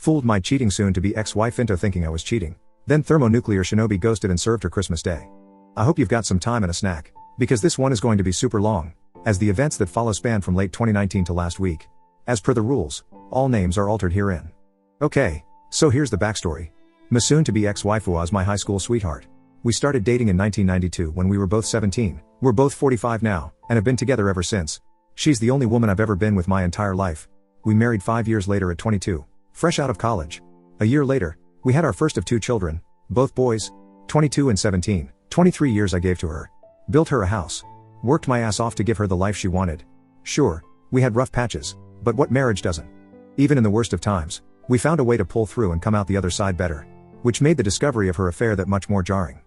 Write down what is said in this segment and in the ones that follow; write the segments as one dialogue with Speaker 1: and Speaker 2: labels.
Speaker 1: Fooled my cheating soon-to-be ex-wife into thinking I was cheating. Then thermonuclear shinobi ghosted and served her Christmas Day. I hope you've got some time and a snack, because this one is going to be super long, as the events that follow span from late 2019 to last week. As per the rules, all names are altered herein. Okay, so here's the backstory. My soon-to-be ex-wife was my high school sweetheart. We started dating in 1992 when we were both 17, we're both 45 now, and have been together ever since. She's the only woman I've ever been with my entire life. We married 5 years later at 22, fresh out of college. A year later, we had our first of 2 children, both boys, 22 and 17, 23 years I gave to her. Built her a house. Worked my ass off to give her the life she wanted. Sure, we had rough patches, but what marriage doesn't? Even in the worst of times, we found a way to pull through and come out the other side better. Which made the discovery of her affair that much more jarring.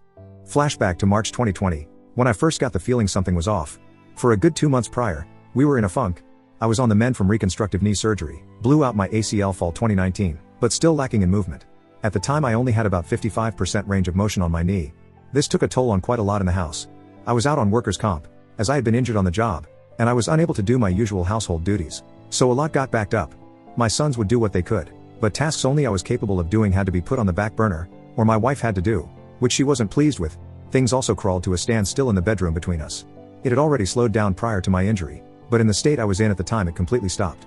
Speaker 1: Flashback to March 2020, when I first got the feeling something was off. For a good 2 months prior, we were in a funk. I was on the mend from reconstructive knee surgery, blew out my ACL fall 2019, but still lacking in movement. At the time I only had about 55% range of motion on my knee. This took a toll on quite a lot in the house. I was out on workers' comp, as I had been injured on the job, and I was unable to do my usual household duties. So a lot got backed up. My sons would do what they could, but tasks only I was capable of doing had to be put on the back burner, or my wife had to do, which she wasn't pleased with. Things also crawled to a standstill in the bedroom between us. It had already slowed down prior to my injury, but in the state I was in at the time it completely stopped.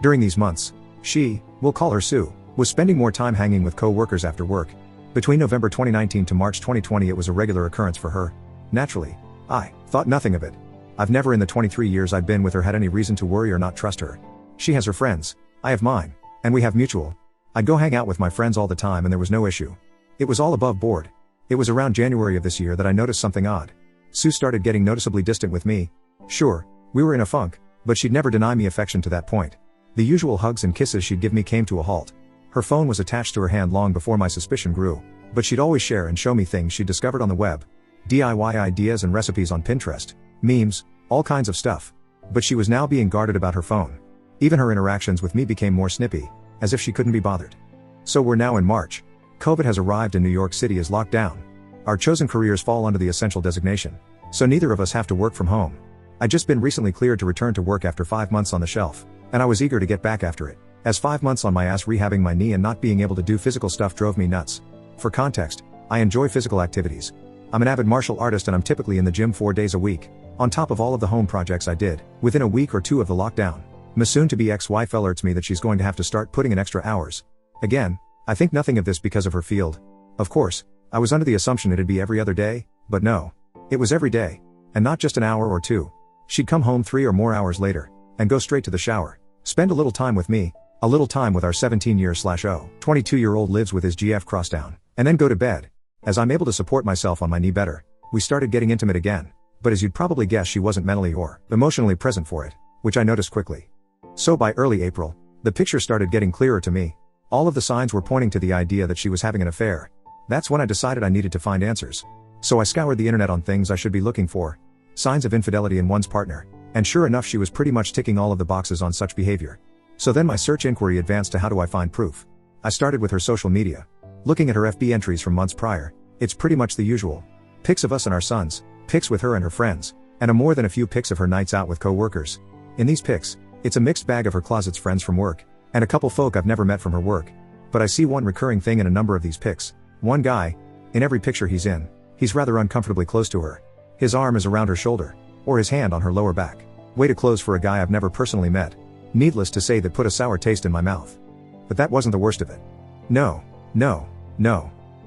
Speaker 1: During these months, she, we'll call her Sue, was spending more time hanging with co-workers after work. Between November 2019 to March 2020 it was a regular occurrence for her. Naturally, I thought nothing of it. I've never in the 23 years I've been with her had any reason to worry or not trust her. She has her friends, I have mine, and we have mutual. I'd go hang out with my friends all the time and there was no issue. It was all above board. It was around January of this year that I noticed something odd. Sue started getting noticeably distant with me. Sure, we were in a funk, but she'd never deny me affection to that point. The usual hugs and kisses she'd give me came to a halt. Her phone was attached to her hand long before my suspicion grew, but she'd always share and show me things she'd discovered on the web. DIY ideas and recipes on Pinterest, memes, all kinds of stuff. But she was now being guarded about her phone. Even her interactions with me became more snippy, as if she couldn't be bothered. So we're now in March. COVID has arrived and New York City is locked down. Our chosen careers fall under the essential designation, so neither of us have to work from home. I'd just been recently cleared to return to work after 5 months on the shelf, and I was eager to get back after it, as 5 months on my ass rehabbing my knee and not being able to do physical stuff drove me nuts. For context, I enjoy physical activities. I'm an avid martial artist and I'm typically in the gym 4 days a week, on top of all of the home projects I did, within a week or 2 of the lockdown. My soon-to-be ex-wife alerts me that she's going to have to start putting in extra hours. Again, I think nothing of this because of her field. Of course, I was under the assumption it'd be every other day, but no. It was every day. And not just an hour or 2. She'd come home 3 or more hours later, and go straight to the shower. Spend a little time with me, a little time with our 17-year/22-year-old lives with his GF crossdown, and then go to bed. As I'm able to support myself on my knee better, we started getting intimate again. But as you'd probably guess, she wasn't mentally or emotionally present for it, which I noticed quickly. So by early April, the picture started getting clearer to me. All of the signs were pointing to the idea that she was having an affair. That's when I decided I needed to find answers. So I scoured the internet on things I should be looking for. Signs of infidelity in one's partner. And sure enough, she was pretty much ticking all of the boxes on such behavior. So then my search inquiry advanced to how do I find proof? I started with her social media. Looking at her FB entries from months prior, it's pretty much the usual. Pics of us and our sons, pics with her and her friends, and more than a few pics of her nights out with co-workers. In these pics, it's a mixed bag of her closet's friends from work, and a couple folk I've never met from her work. But I see one recurring thing in a number of these pics. One guy, in every picture he's in, he's rather uncomfortably close to her. His arm is around her shoulder, or his hand on her lower back. Way too close for a guy I've never personally met. Needless to say, that put a sour taste in my mouth. But that wasn't the worst of it. No.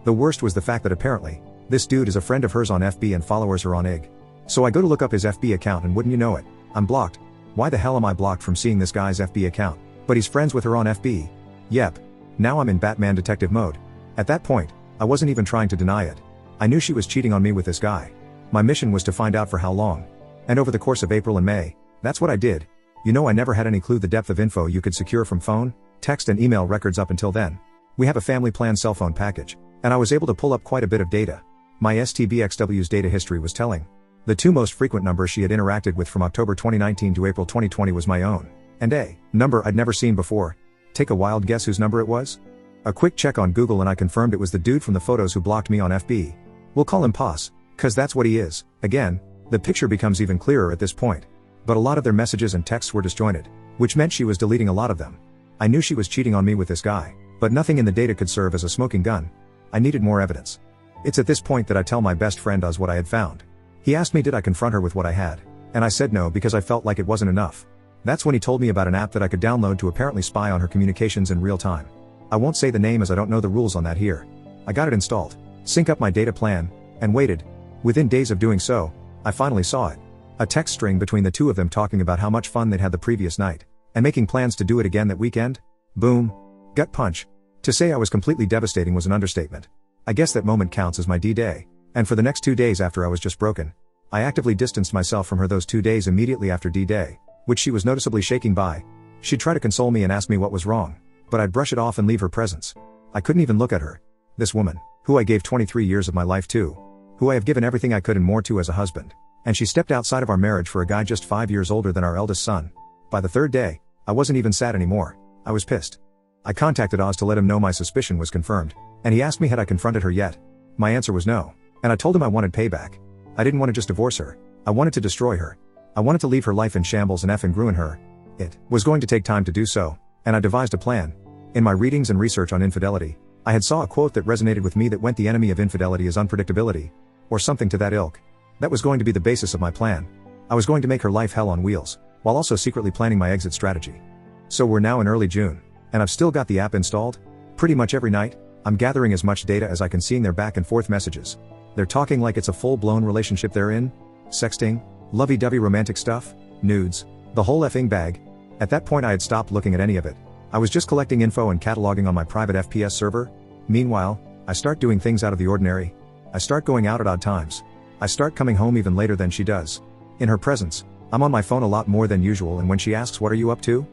Speaker 1: The worst was the fact that apparently, this dude is a friend of hers on FB and followers her on IG. So I go to look up his FB account and wouldn't you know it, I'm blocked. Why the hell am I blocked from seeing this guy's FB account? But he's friends with her on FB. Yep. Now I'm in Batman detective mode. At that point, I wasn't even trying to deny it. I knew she was cheating on me with this guy. My mission was to find out for how long. And over the course of April and May, that's what I did. You know, I never had any clue the depth of info you could secure from phone, text and email records up until then. We have a family plan cell phone package, and I was able to pull up quite a bit of data. My STBXW's data history was telling. The 2 most frequent numbers she had interacted with from October 2019 to April 2020 was my own, and a number I'd never seen before. Take a wild guess whose number it was? A quick check on Google and I confirmed it was the dude from the photos who blocked me on FB. We'll call him Poss, cause that's what he is. Again, the picture becomes even clearer at this point. But a lot of their messages and texts were disjointed, which meant she was deleting a lot of them. I knew she was cheating on me with this guy, But nothing in the data could serve as a smoking gun. I needed more evidence. It's at this point that I tell my best friend Oz what I had found. He asked me did I confront her with what I had, and I said no because I felt like it wasn't enough. That's when he told me about an app that I could download to apparently spy on her communications in real time. I won't say the name as I don't know the rules on that here. I got it installed, sync up my data plan, and waited. Within days of doing so, I finally saw it. A text string between the two of them talking about how much fun they'd had the previous night, and making plans to do it again that weekend. Boom. Gut punch. To say I was completely devastating was an understatement. I guess that moment counts as my D-Day, and for the next 2 days after I was just broken. I actively distanced myself from her those 2 days immediately after D-Day, which she was noticeably shaking by. She'd try to console me and ask me what was wrong, but I'd brush it off and leave her presence. I couldn't even look at her. This woman, who I gave 23 years of my life to, who I have given everything I could and more to as a husband, and she stepped outside of our marriage for a guy just 5 years older than our eldest son. By the 3rd day, I wasn't even sad anymore. I was pissed. I contacted Oz to let him know my suspicion was confirmed, and he asked me had I confronted her yet. My answer was no, and I told him I wanted payback. I didn't want to just divorce her. I wanted to destroy her. I wanted to leave her life in shambles and effing ruin her. It was going to take time to do so, and I devised a plan. In my readings and research on infidelity, I had saw a quote that resonated with me that went the enemy of infidelity is unpredictability, or something to that ilk. That was going to be the basis of my plan. I was going to make her life hell on wheels, while also secretly planning my exit strategy. So we're now in early June, and I've still got the app installed. Pretty much every night, I'm gathering as much data as I can, seeing their back and forth messages. They're talking like it's a full-blown relationship they're in. Sexting, lovey-dovey romantic stuff, nudes, the whole effing bag. At that point I had stopped looking at any of it. I was just collecting info and cataloging on my private FPS server. Meanwhile, I start doing things out of the ordinary. I start going out at odd times. I start coming home even later than she does. In her presence, I'm on my phone a lot more than usual, and when she asks what are you up to,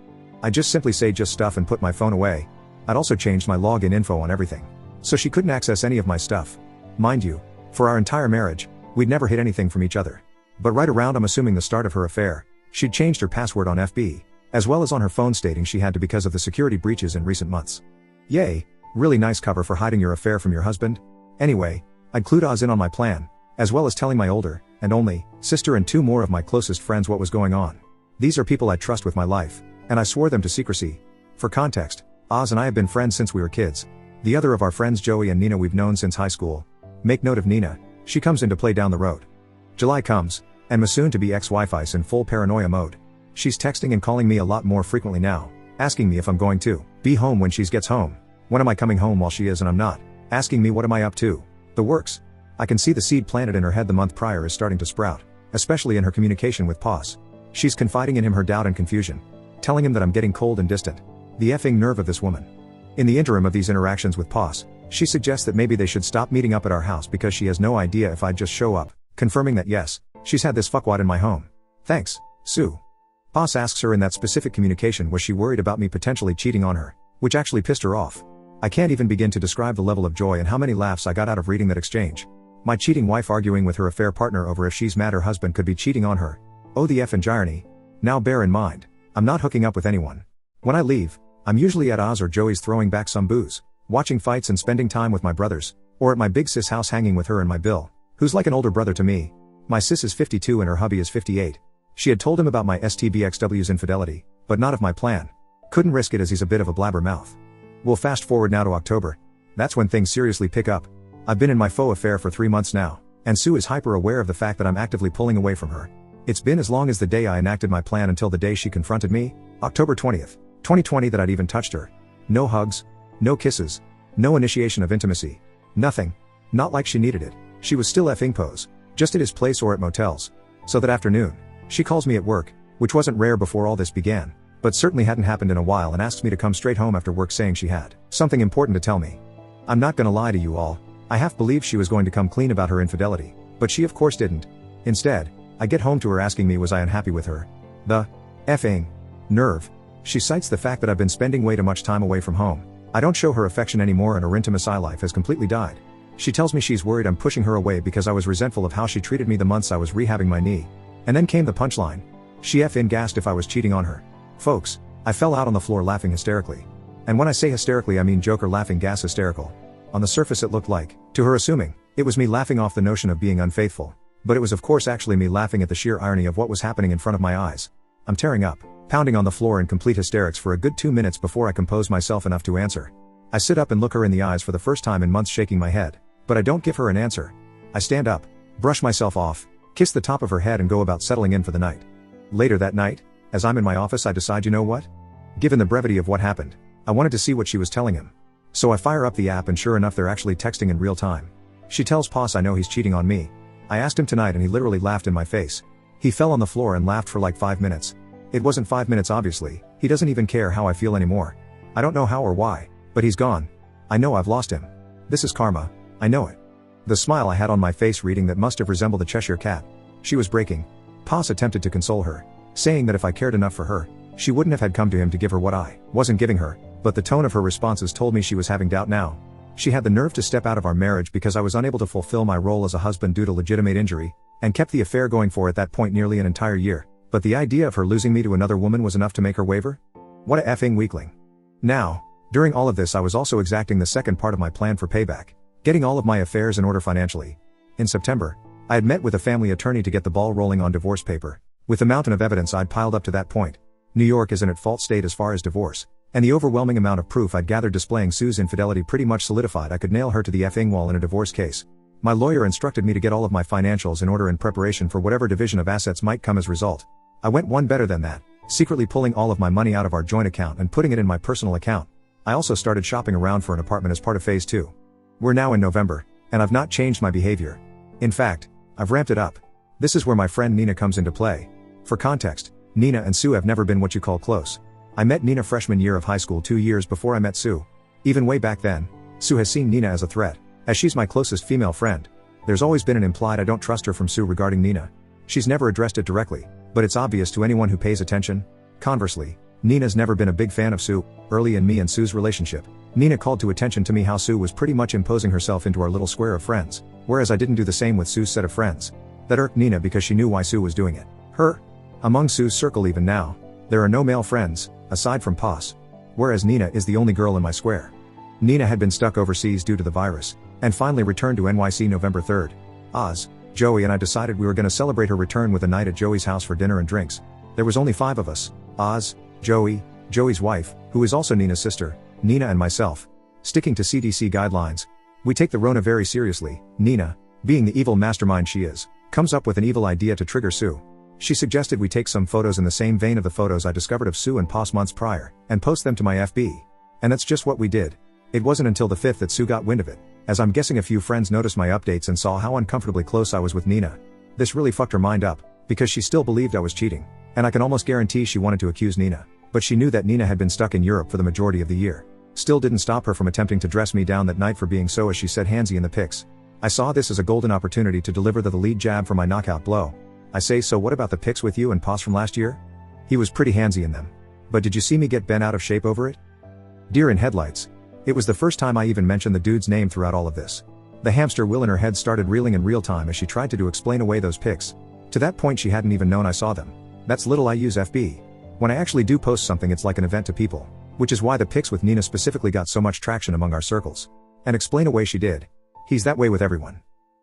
Speaker 1: I just simply say just stuff and put my phone away. I'd also changed my login info on everything, so she couldn't access any of my stuff. Mind you, for our entire marriage, we'd never hid anything from each other. But right around I'm assuming the start of her affair, she'd changed her password on FB, as well as on her phone, stating she had to because of the security breaches in recent months. Yay, really nice cover for hiding your affair from your husband. Anyway, I'd clued Oz in on my plan, as well as telling my older, and only, sister and 2 more of my closest friends what was going on. These are people I trust with my life, and I swore them to secrecy. For context, Oz and I have been friends since we were kids. The other of our friends, Joey and Nina, we've known since high school. Make note of Nina, she comes into play down the road. July comes, and my soon-to-be ex-wife is in full paranoia mode. She's texting and calling me a lot more frequently now, asking me if I'm going to be home when she gets home. When am I coming home while she is and I'm not? Asking me what am I up to? The works. I can see the seed planted in her head the month prior is starting to sprout, especially in her communication with Poss. She's confiding in him her doubt and confusion, telling him that I'm getting cold and distant. The effing nerve of this woman. In the interim of these interactions with Poss, she suggests that maybe they should stop meeting up at our house because she has no idea if I'd just show up, confirming that yes, she's had this fuckwad in my home. Thanks, Sue. Poss asks her in that specific communication was she worried about me potentially cheating on her, which actually pissed her off. I can't even begin to describe the level of joy and how many laughs I got out of reading that exchange. My cheating wife arguing with her affair partner over if she's mad her husband could be cheating on her. Oh, the effing irony. Now bear in mind, I'm not hooking up with anyone. When I leave, I'm usually at Oz or Joey's throwing back some booze, watching fights and spending time with my brothers, or at my big sis house hanging with her and my Bill, who's like an older brother to me. My sis is 52 and her hubby is 58. She had told him about my STBXW's infidelity, but not of my plan. Couldn't risk it as he's a bit of a blabbermouth. We'll fast forward now to October. That's when things seriously pick up. I've been in my faux affair for 3 months now, and Sue is hyper aware of the fact that I'm actively pulling away from her. It's been as long as the day I enacted my plan until the day she confronted me, October 20th, 2020, that I'd even touched her. No hugs, no kisses, no initiation of intimacy. Nothing. Not like she needed it. She was still effing pose, just at his place or at motels. So that afternoon, she calls me at work, which wasn't rare before all this began, but certainly hadn't happened in a while, and asks me to come straight home after work, saying she had something important to tell me. I'm not gonna lie to you all, I half believed she was going to come clean about her infidelity, but she of course didn't. Instead, I get home to her asking me was I unhappy with her. The effing nerve. She cites the fact that I've been spending way too much time away from home. I don't show her affection anymore and her intimacy life has completely died. She tells me she's worried I'm pushing her away because I was resentful of how she treated me the months I was rehabbing my knee. And then came the punchline. She effing gasped if I was cheating on her. Folks, I fell out on the floor laughing hysterically. And when I say hysterically I mean Joker laughing gas hysterical. On the surface it looked like, to her assuming, it was me laughing off the notion of being unfaithful. But it was of course actually me laughing at the sheer irony of what was happening in front of my eyes. I'm tearing up, pounding on the floor in complete hysterics for a good 2 minutes before I compose myself enough to answer. I sit up and look her in the eyes for the first time in months, shaking my head. But I don't give her an answer. I stand up, brush myself off, kiss the top of her head and go about settling in for the night. Later that night, as I'm in my office, I decide, you know what? Given the brevity of what happened, I wanted to see what she was telling him. So I fire up the app and sure enough they're actually texting in real time. She tells Poss I know he's cheating on me. I asked him tonight and he literally laughed in my face. He fell on the floor and laughed for like 5 minutes. It wasn't 5 minutes obviously, he doesn't even care how I feel anymore. I don't know how or why, but he's gone. I know I've lost him. This is karma, I know it. The smile I had on my face reading that must have resembled a Cheshire cat. She was breaking. Poss attempted to console her, saying that if I cared enough for her, she wouldn't have had come to him to give her what I wasn't giving her, but the tone of her responses told me she was having doubt now. She had the nerve to step out of our marriage because I was unable to fulfill my role as a husband due to legitimate injury, and kept the affair going for at that point nearly an entire year, but the idea of her losing me to another woman was enough to make her waver? What a effing weakling. Now, during all of this I was also exacting the second part of my plan for payback, getting all of my affairs in order financially. In September, I had met with a family attorney to get the ball rolling on divorce paper. With the mountain of evidence I'd piled up to that point, New York is an at-fault state as far as divorce, and the overwhelming amount of proof I'd gathered displaying Sue's infidelity pretty much solidified I could nail her to the effing wall in a divorce case. My lawyer instructed me to get all of my financials in order in preparation for whatever division of assets might come as result. I went one better than that, secretly pulling all of my money out of our joint account and putting it in my personal account. I also started shopping around for an apartment as part of phase 2. We're now in November, and I've not changed my behavior. In fact, I've ramped it up. This is where my friend Nina comes into play. For context, Nina and Sue have never been what you call close. I met Nina freshman year of high school 2 years before I met Sue. Even way back then, Sue has seen Nina as a threat, as she's my closest female friend. There's always been an implied I don't trust her from Sue regarding Nina. She's never addressed it directly, but it's obvious to anyone who pays attention. Conversely, Nina's never been a big fan of Sue. Early in me and Sue's relationship, Nina called to attention to me how Sue was pretty much imposing herself into our little square of friends, whereas I didn't do the same with Sue's set of friends. That irked Nina because she knew why Sue was doing it. Among Sue's circle even now, there are no male friends, aside from Poss. Whereas Nina is the only girl in my square. Nina had been stuck overseas due to the virus, and finally returned to NYC November 3rd. Oz, Joey and I decided we were gonna celebrate her return with a night at Joey's house for dinner and drinks. There was only 5 of us: Oz, Joey, Joey's wife, who is also Nina's sister, Nina and myself. Sticking to CDC guidelines, we take the Rona very seriously. Nina, being the evil mastermind she is, comes up with an evil idea to trigger Sue. She suggested we take some photos in the same vein of the photos I discovered of Sue and Poss months prior, and post them to my FB. And that's just what we did. It wasn't until the 5th that Sue got wind of it, as I'm guessing a few friends noticed my updates and saw how uncomfortably close I was with Nina. This really fucked her mind up, because she still believed I was cheating, and I can almost guarantee she wanted to accuse Nina, but she knew that Nina had been stuck in Europe for the majority of the year. Still didn't stop her from attempting to dress me down that night for being so, as she said, handsy in the pics. I saw this as a golden opportunity to deliver the lead jab for my knockout blow. I say, so what about the pics with you and Poss from last year? He was pretty handsy in them. But did you see me get bent out of shape over it? Deer in headlights. It was the first time I even mentioned the dude's name throughout all of this. The hamster wheel in her head started reeling in real time as she tried to explain away those pics. To that point she hadn't even known I saw them. That's little I use FB. When I actually do post something it's like an event to people. Which is why the pics with Nina specifically got so much traction among our circles. And explain away she did. He's that way with everyone.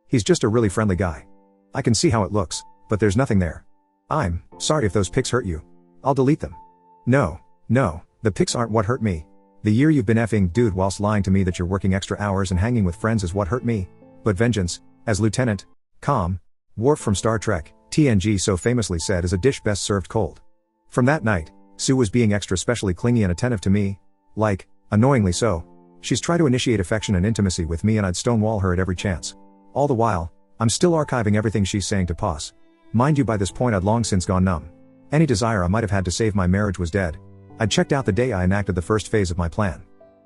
Speaker 1: He's just a really friendly guy. I can see how it looks, but there's nothing there. I'm sorry if those pics hurt you. I'll delete them. No, the pics aren't what hurt me. The year you've been effing dude whilst lying to me that you're working extra hours and hanging with friends is what hurt me. But vengeance, as Lieutenant Worf from Star Trek, TNG so famously said, is a dish best served cold. From that night, Sue was being extra specially clingy and attentive to me. Like, annoyingly so. She's tried to initiate affection and intimacy with me and I'd stonewall her at every chance. All the while, I'm still archiving everything she's saying to Poss. Mind you, by this point I'd long since gone numb. Any desire I might have had to save my marriage was dead. I'd checked out the day I enacted the first phase of my plan.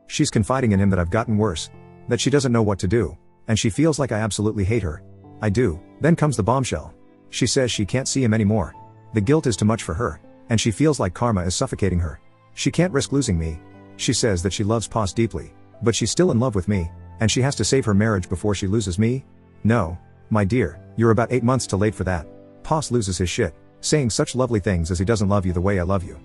Speaker 1: She's confiding in him that I've gotten worse. That she doesn't know what to do. And she feels like I absolutely hate her. I do. Then comes the bombshell. She says she can't see him anymore. The guilt is too much for her. And she feels like karma is suffocating her. She can't risk losing me. She says that she loves Poss deeply. But she's still in love with me. And she has to save her marriage before she loses me? No. My dear, you're about 8 months too late for that. Poss loses his shit, saying such lovely things as he doesn't love you the way I love you.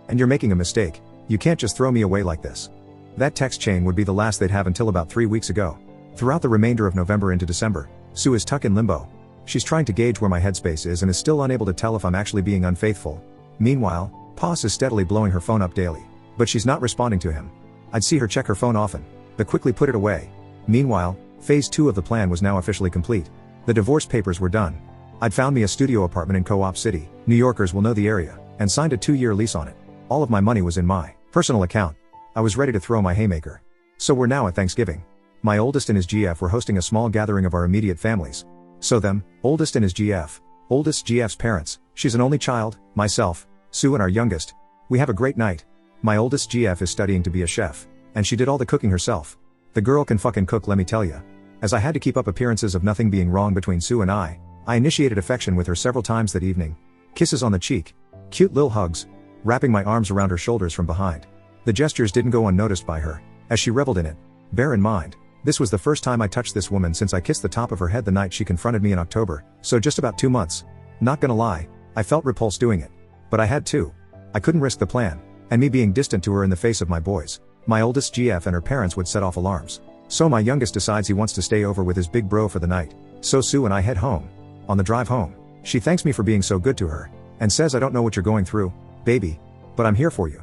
Speaker 1: And you're making a mistake. You can't just throw me away like this. That text chain would be the last they'd have until about 3 weeks ago. Throughout the remainder of November into December, Sue is stuck in limbo. She's trying to gauge where my headspace is and is still unable to tell if I'm actually being unfaithful. Meanwhile, Poss is steadily blowing her phone up daily. But she's not responding to him. I'd see her check her phone often. but quickly put it away. Meanwhile, phase 2 of the plan was now officially complete. The divorce papers were done. I'd found me a studio apartment in Co-op City, New Yorkers will know the area, and signed a 2-year lease on it. All of my money was in my personal account. I was ready to throw my haymaker. So we're now at Thanksgiving. My oldest and his GF were hosting a small gathering of our immediate families. So them, oldest and his GF. Oldest GF's parents, she's an only child, myself, Sue and our youngest. We have a great night. My oldest GF is studying to be a chef, and she did all the cooking herself. The girl can fucking cook, let me tell ya. As I had to keep up appearances of nothing being wrong between Sue and I initiated affection with her several times that evening. Kisses on the cheek. Cute lil hugs. Wrapping my arms around her shoulders from behind. The gestures didn't go unnoticed by her, as she reveled in it. Bear in mind, this was the first time I touched this woman since I kissed the top of her head the night she confronted me in October, so just about 2 months. Not gonna lie, I felt repulsed doing it. But I had to. I couldn't risk the plan, and me being distant to her in the face of my boys. My oldest GF and her parents would set off alarms. So my youngest decides he wants to stay over with his big bro for the night. So Sue and I head home. On the drive home, she thanks me for being so good to her, and says I don't know what you're going through, baby, but I'm here for you.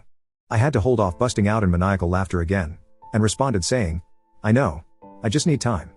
Speaker 1: I had to hold off busting out in maniacal laughter again, and responded saying, I know. I just need time.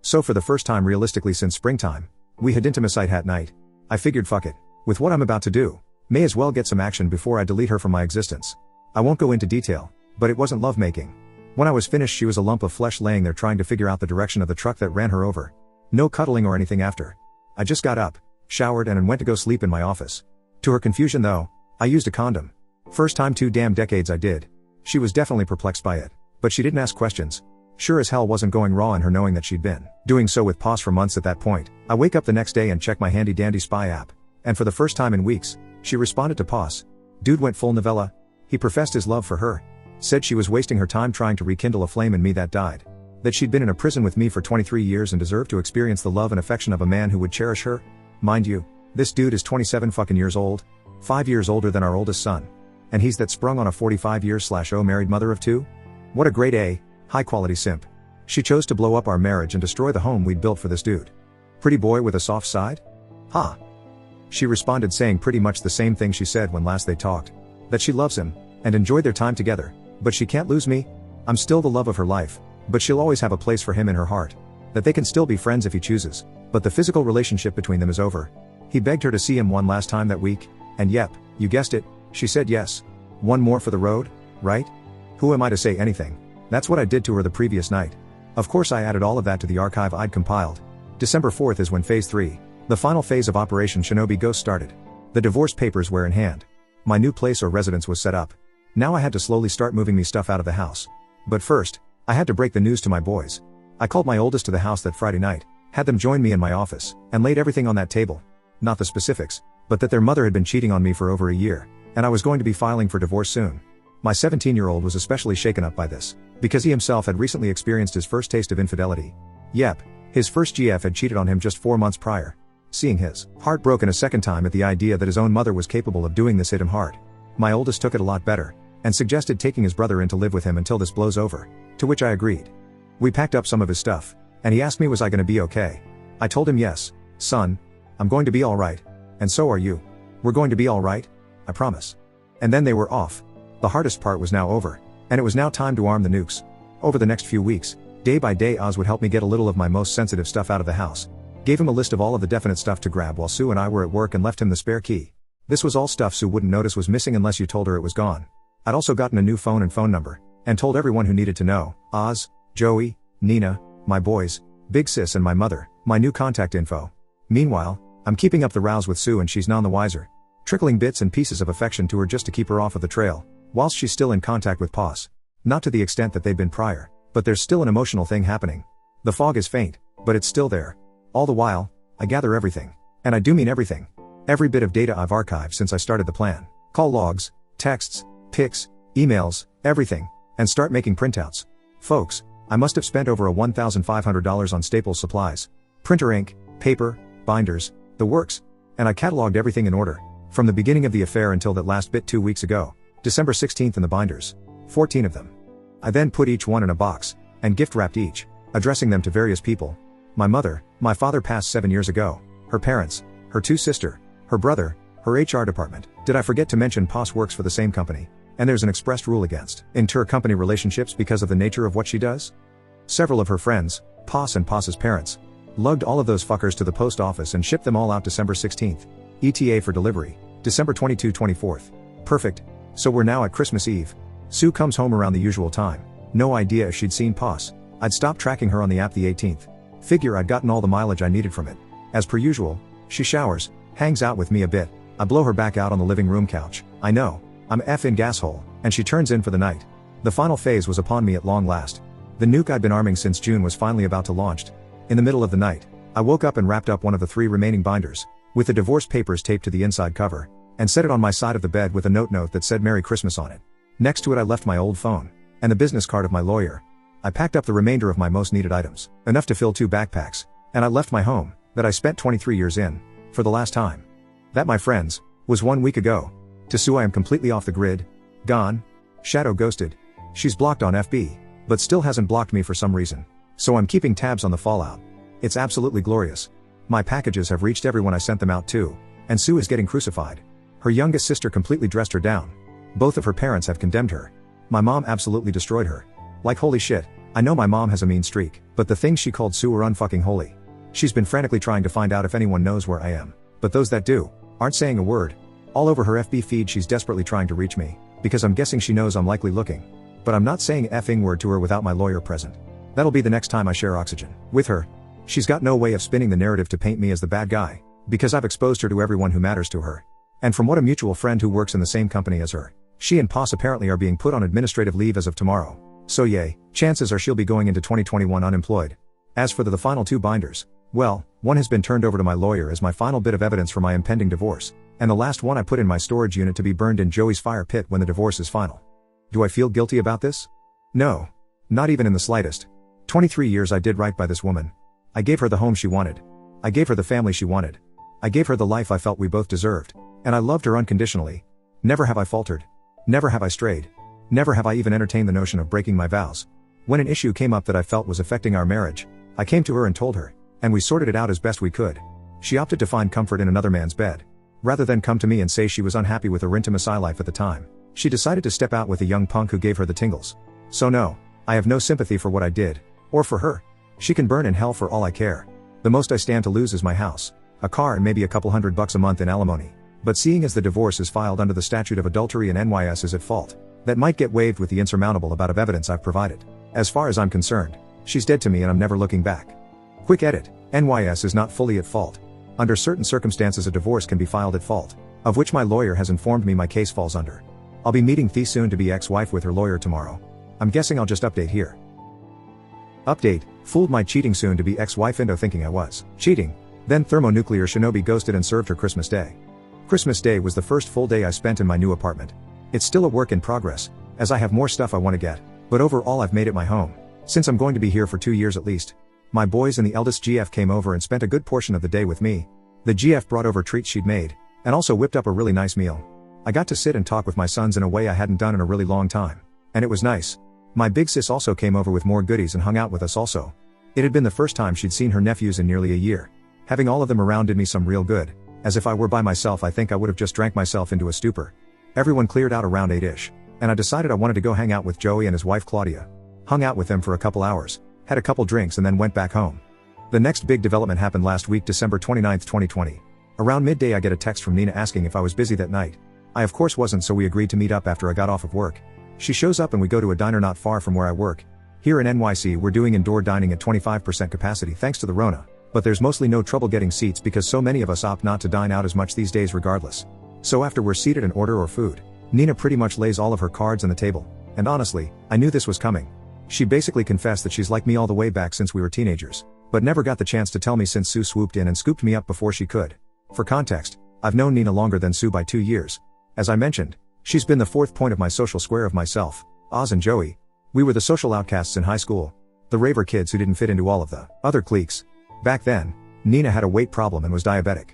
Speaker 1: So for the first time realistically since springtime, we had intimacy at night. I figured fuck it. With what I'm about to do, may as well get some action before I delete her from my existence. I won't go into detail, but it wasn't lovemaking. When I was finished she was a lump of flesh laying there trying to figure out the direction of the truck that ran her over. No cuddling or anything after. I just got up, showered and went to go sleep in my office. To her confusion though, I used a condom. First time 2 damn decades I did. She was definitely perplexed by it, but she didn't ask questions. Sure as hell wasn't going raw in her knowing that she'd been doing so with Pos for months at that point. I wake up the next day and check my handy dandy spy app, and for the first time in weeks, she responded to Pos. Dude went full novella. He professed his love for her. Said she was wasting her time trying to rekindle a flame in me that died. That she'd been in a prison with me for 23 years and deserved to experience the love and affection of a man who would cherish her. Mind you, this dude is 27 fucking years old. 5 years older than our oldest son. And he's that sprung on a 45-year/0 married mother of 2? What a grade A, high quality simp. She chose to blow up our marriage and destroy the home we'd built for this dude. Pretty boy with a soft side? Ha. She responded saying pretty much the same thing she said when last they talked. That she loves him, and enjoyed their time together, but she can't lose me. I'm still the love of her life, but she'll always have a place for him in her heart. That they can still be friends if he chooses, but the physical relationship between them is over. He begged her to see him one last time that week, and yep, you guessed it, she said yes. One more for the road, right? Who am I to say anything? That's what I did to her the previous night. Of course I added all of that to the archive I'd compiled. December 4th is when phase 3, the final phase of Operation Shinobi Ghost started. The divorce papers were in hand. My new place or residence was set up. Now I had to slowly start moving me stuff out of the house. But first, I had to break the news to my boys. I called my oldest to the house that Friday night, had them join me in my office, and laid everything on that table. Not the specifics, but that their mother had been cheating on me for over a year, and I was going to be filing for divorce soon. My 17-year-old was especially shaken up by this, because he himself had recently experienced his first taste of infidelity. Yep, his first GF had cheated on him just 4 months prior. Seeing his heart broken a second time at the idea that his own mother was capable of doing this hit him hard. My oldest took it a lot better, and suggested taking his brother in to live with him until this blows over, to which I agreed. We packed up some of his stuff, and he asked me was I gonna be okay. I told him yes, son, I'm going to be alright, and so are you. We're going to be alright, I promise. And then they were off. The hardest part was now over, and it was now time to arm the nukes. Over the next few weeks, day by day Oz would help me get a little of my most sensitive stuff out of the house. Gave him a list of all of the definite stuff to grab while Sue and I were at work and left him the spare key. This was all stuff Sue wouldn't notice was missing unless you told her it was gone. I'd also gotten a new phone and phone number, and told everyone who needed to know, Oz, Joey, Nina, my boys, Big Sis and my mother, my new contact info. Meanwhile, I'm keeping up the rows with Sue and she's none the wiser. Trickling bits and pieces of affection to her just to keep her off of the trail, whilst she's still in contact with Pos. Not to the extent that they'd been prior, but there's still an emotional thing happening. The fog is faint, but it's still there. All the while, I gather everything. And I do mean everything. Every bit of data I've archived since I started the plan. Call logs, texts, pics, emails, everything. And start making printouts. Folks, I must have spent over $1,500 on Staples supplies. Printer ink, paper, binders, the works. And I cataloged everything in order. From the beginning of the affair until that last bit 2 weeks ago. December 16th in the binders. 14 of them. I then put each one in a box, and gift wrapped each, addressing them to various people. My mother, my father passed 7 years ago, her parents, her 2 sisters, her brother, her HR department. Did I forget to mention Pos works for the same company? And there's an expressed rule against inter-company relationships because of the nature of what she does. Several of her friends, Poss and Poss's parents, lugged all of those fuckers to the post office and shipped them all out December 16th. ETA for delivery, December 22-24th. Perfect. So we're now at Christmas Eve. Sue comes home around the usual time. No idea if she'd seen Poss. I'd stopped tracking her on the app the 18th. Figure I'd gotten all the mileage I needed from it. As per usual, she showers, hangs out with me a bit. I blow her back out on the living room couch. I know, I'm effing gasshole, and she turns in for the night. The final phase was upon me at long last. The nuke I'd been arming since June was finally about to launch. In the middle of the night, I woke up and wrapped up one of the 3 remaining binders, with the divorce papers taped to the inside cover, and set it on my side of the bed with a note that said Merry Christmas on it. Next to it I left my old phone, and the business card of my lawyer. I packed up the remainder of my most needed items, enough to fill 2 backpacks, and I left my home, that I spent 23 years in, for the last time. That, my friends, was 1 week ago. To Sue I am completely off the grid, gone, shadow ghosted. She's blocked on FB, but still hasn't blocked me for some reason. So I'm keeping tabs on the fallout. It's absolutely glorious. My packages have reached everyone I sent them out to, and Sue is getting crucified. Her youngest sister completely dressed her down. Both of her parents have condemned her. My mom absolutely destroyed her. Like holy shit, I know my mom has a mean streak, but the things she called Sue are unfucking holy. She's been frantically trying to find out if anyone knows where I am, but those that do, aren't saying a word. All over her FB feed she's desperately trying to reach me, because I'm guessing she knows I'm likely looking. But I'm not saying effing word to her without my lawyer present. That'll be the next time I share oxygen with her. She's got no way of spinning the narrative to paint me as the bad guy, because I've exposed her to everyone who matters to her. And from what a mutual friend who works in the same company as her, she and Poss apparently are being put on administrative leave as of tomorrow. So yay, chances are she'll be going into 2021 unemployed. As for the final 2 binders, well, one has been turned over to my lawyer as my final bit of evidence for my impending divorce, and the last one I put in my storage unit to be burned in Joey's fire pit when the divorce is final. Do I feel guilty about this? No. Not even in the slightest. 23 years I did right by this woman. I gave her the home she wanted. I gave her the family she wanted. I gave her the life I felt we both deserved. And I loved her unconditionally. Never have I faltered. Never have I strayed. Never have I even entertained the notion of breaking my vows. When an issue came up that I felt was affecting our marriage, I came to her and told her, and we sorted it out as best we could. She opted to find comfort in another man's bed. Rather than come to me and say she was unhappy with her intimacy life at the time, she decided to step out with a young punk who gave her the tingles. So no, I have no sympathy for what I did, or for her. She can burn in hell for all I care. The most I stand to lose is my house, a car and maybe a couple $100 a month in alimony. But seeing as the divorce is filed under the statute of adultery and NYS is at fault, that might get waived with the insurmountable amount of evidence I've provided. As far as I'm concerned, she's dead to me and I'm never looking back. Quick edit, NYS is not fully at fault. Under certain circumstances a divorce can be filed at fault, of which my lawyer has informed me my case falls under. I'll be meeting the soon-to-be ex-wife with her lawyer tomorrow. I'm guessing I'll just update here. Update, fooled my cheating soon-to-be ex-wife into thinking I was cheating. Then thermonuclear shinobi ghosted and served her Christmas Day. Christmas Day was the first full day I spent in my new apartment. It's still a work in progress, as I have more stuff I want to get, but overall I've made it my home, since I'm going to be here for 2 years at least. My boys and the eldest GF came over and spent a good portion of the day with me. The GF brought over treats she'd made, and also whipped up a really nice meal. I got to sit and talk with my sons in a way I hadn't done in a really long time, and it was nice. My big sis also came over with more goodies and hung out with us also. It had been the first time she'd seen her nephews in nearly a year. Having all of them around did me some real good, as if I were by myself I think I would have just drank myself into a stupor. Everyone cleared out around 8ish, and I decided I wanted to go hang out with Joey and his wife Claudia. Hung out with them for a couple hours, had a couple drinks and then went back home. The next big development happened last week, December 29, 2020. Around midday I get a text from Nina asking if I was busy that night. I of course wasn't, so we agreed to meet up after I got off of work. She shows up and we go to a diner not far from where I work. Here in NYC we're doing indoor dining at 25% capacity thanks to the Rona, but there's mostly no trouble getting seats because so many of us opt not to dine out as much these days regardless. So after we're seated and order our food, Nina pretty much lays all of her cards on the table, and honestly, I knew this was coming. She basically confessed that she's like me all the way back since we were teenagers, but never got the chance to tell me since Sue swooped in and scooped me up before she could. For context, I've known Nina longer than Sue by 2 years. As I mentioned, she's been the fourth point of my social square of myself, Oz and Joey. We were the social outcasts in high school, the raver kids who didn't fit into all of the other cliques. Back then, Nina had a weight problem and was diabetic.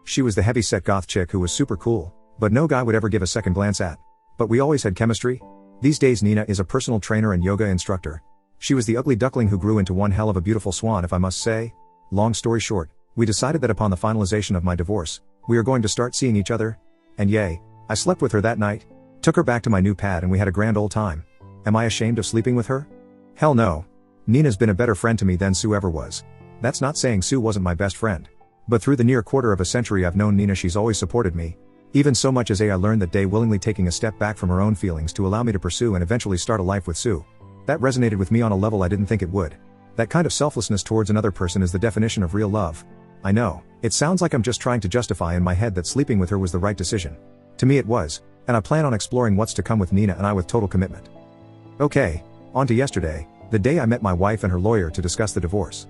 Speaker 1: She was the heavy-set goth chick who was super cool, but no guy would ever give a second glance at. But we always had chemistry. These days Nina is a personal trainer and yoga instructor. She was the ugly duckling who grew into one hell of a beautiful swan, if I must say. Long story short, we decided that upon the finalization of my divorce, we are going to start seeing each other. And yay, I slept with her that night. Took her back to my new pad and we had a grand old time. Am I ashamed of sleeping with her? Hell no. Nina's been a better friend to me than Sue ever was. That's not saying Sue wasn't my best friend. But through the near quarter of a century I've known Nina, she's always supported me. Even so much as I learned that day willingly taking a step back from her own feelings to allow me to pursue and eventually start a life with Sue. That resonated with me on a level I didn't think it would. That kind of selflessness towards another person is the definition of real love. I know, it sounds like I'm just trying to justify in my head that sleeping with her was the right decision. To me it was, and I plan on exploring what's to come with Nina and I with total commitment. Okay, on to yesterday, the day I met my wife and her lawyer to discuss the divorce.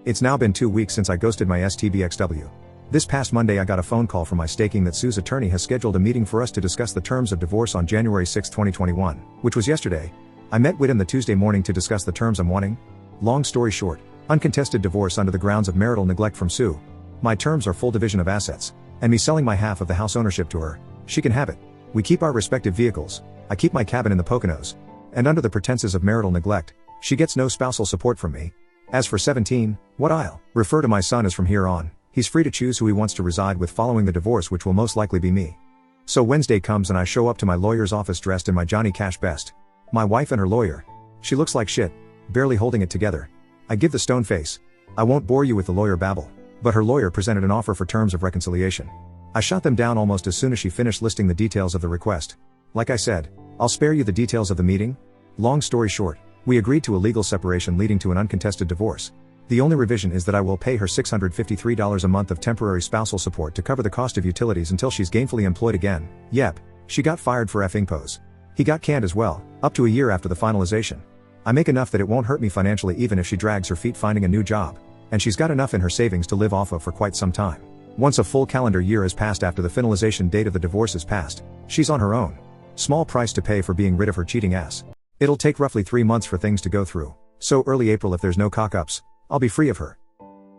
Speaker 1: It's now been 2 weeks since I ghosted my STBXW. This past Monday I got a phone call from my staking that Sue's attorney has scheduled a meeting for us to discuss the terms of divorce on January 6, 2021, which was yesterday. I met with him the Tuesday morning to discuss the terms I'm wanting. Long story short, uncontested divorce under the grounds of marital neglect from Sue. My terms are full division of assets, and me selling my half of the house ownership to her. She can have it. We keep our respective vehicles. I keep my cabin in the Poconos. And under the pretenses of marital neglect, she gets no spousal support from me. As for 17, what I'll refer to my son as from here on, he's free to choose who he wants to reside with following the divorce, which will most likely be me. So Wednesday comes and I show up to my lawyer's office dressed in my Johnny Cash best. My wife and her lawyer. She looks like shit, barely holding it together. I give the stone face. I won't bore you with the lawyer babble, but her lawyer presented an offer for terms of reconciliation. I shot them down almost as soon as she finished listing the details of the request. Like I said, I'll spare you the details of the meeting. Long story short, we agreed to a legal separation leading to an uncontested divorce. The only revision is that I will pay her $653 a month of temporary spousal support to cover the cost of utilities until she's gainfully employed again. Yep, she got fired for effing pose. He got canned as well, up to a year after the finalization. I make enough that it won't hurt me financially even if she drags her feet finding a new job. And she's got enough in her savings to live off of for quite some time. Once a full calendar year has passed after the finalization date of the divorce is passed, she's on her own. Small price to pay for being rid of her cheating ass. It'll take roughly 3 months for things to go through, so early April if there's no cock-ups, I'll be free of her.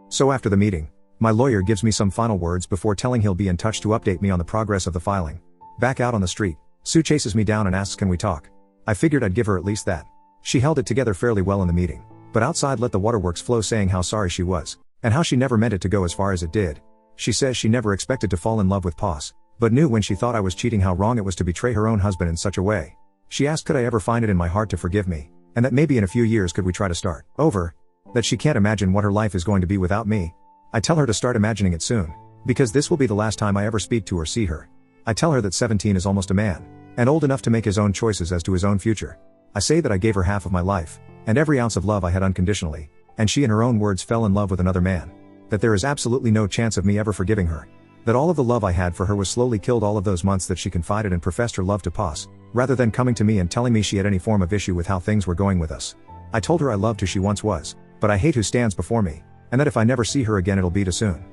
Speaker 1: So after the meeting, my lawyer gives me some final words before telling he'll be in touch to update me on the progress of the filing. Back out on the street, Sue chases me down and asks can we talk. I figured I'd give her at least that. She held it together fairly well in the meeting, but outside let the waterworks flow saying how sorry she was, and how she never meant it to go as far as it did. She says she never expected to fall in love with Poss, but knew when she thought I was cheating how wrong it was to betray her own husband in such a way. She asked could I ever find it in my heart to forgive me, and that maybe in a few years could we try to start over. That she can't imagine what her life is going to be without me. I tell her to start imagining it soon, because this will be the last time I ever speak to or see her. I tell her that 17 is almost a man, and old enough to make his own choices as to his own future. I say that I gave her half of my life, and every ounce of love I had unconditionally, and she in her own words fell in love with another man. That there is absolutely no chance of me ever forgiving her. That all of the love I had for her was slowly killed all of those months that she confided and professed her love to Poss, rather than coming to me and telling me she had any form of issue with how things were going with us. I told her I loved who she once was, but I hate who stands before me, and that if I never see her again it'll be too soon.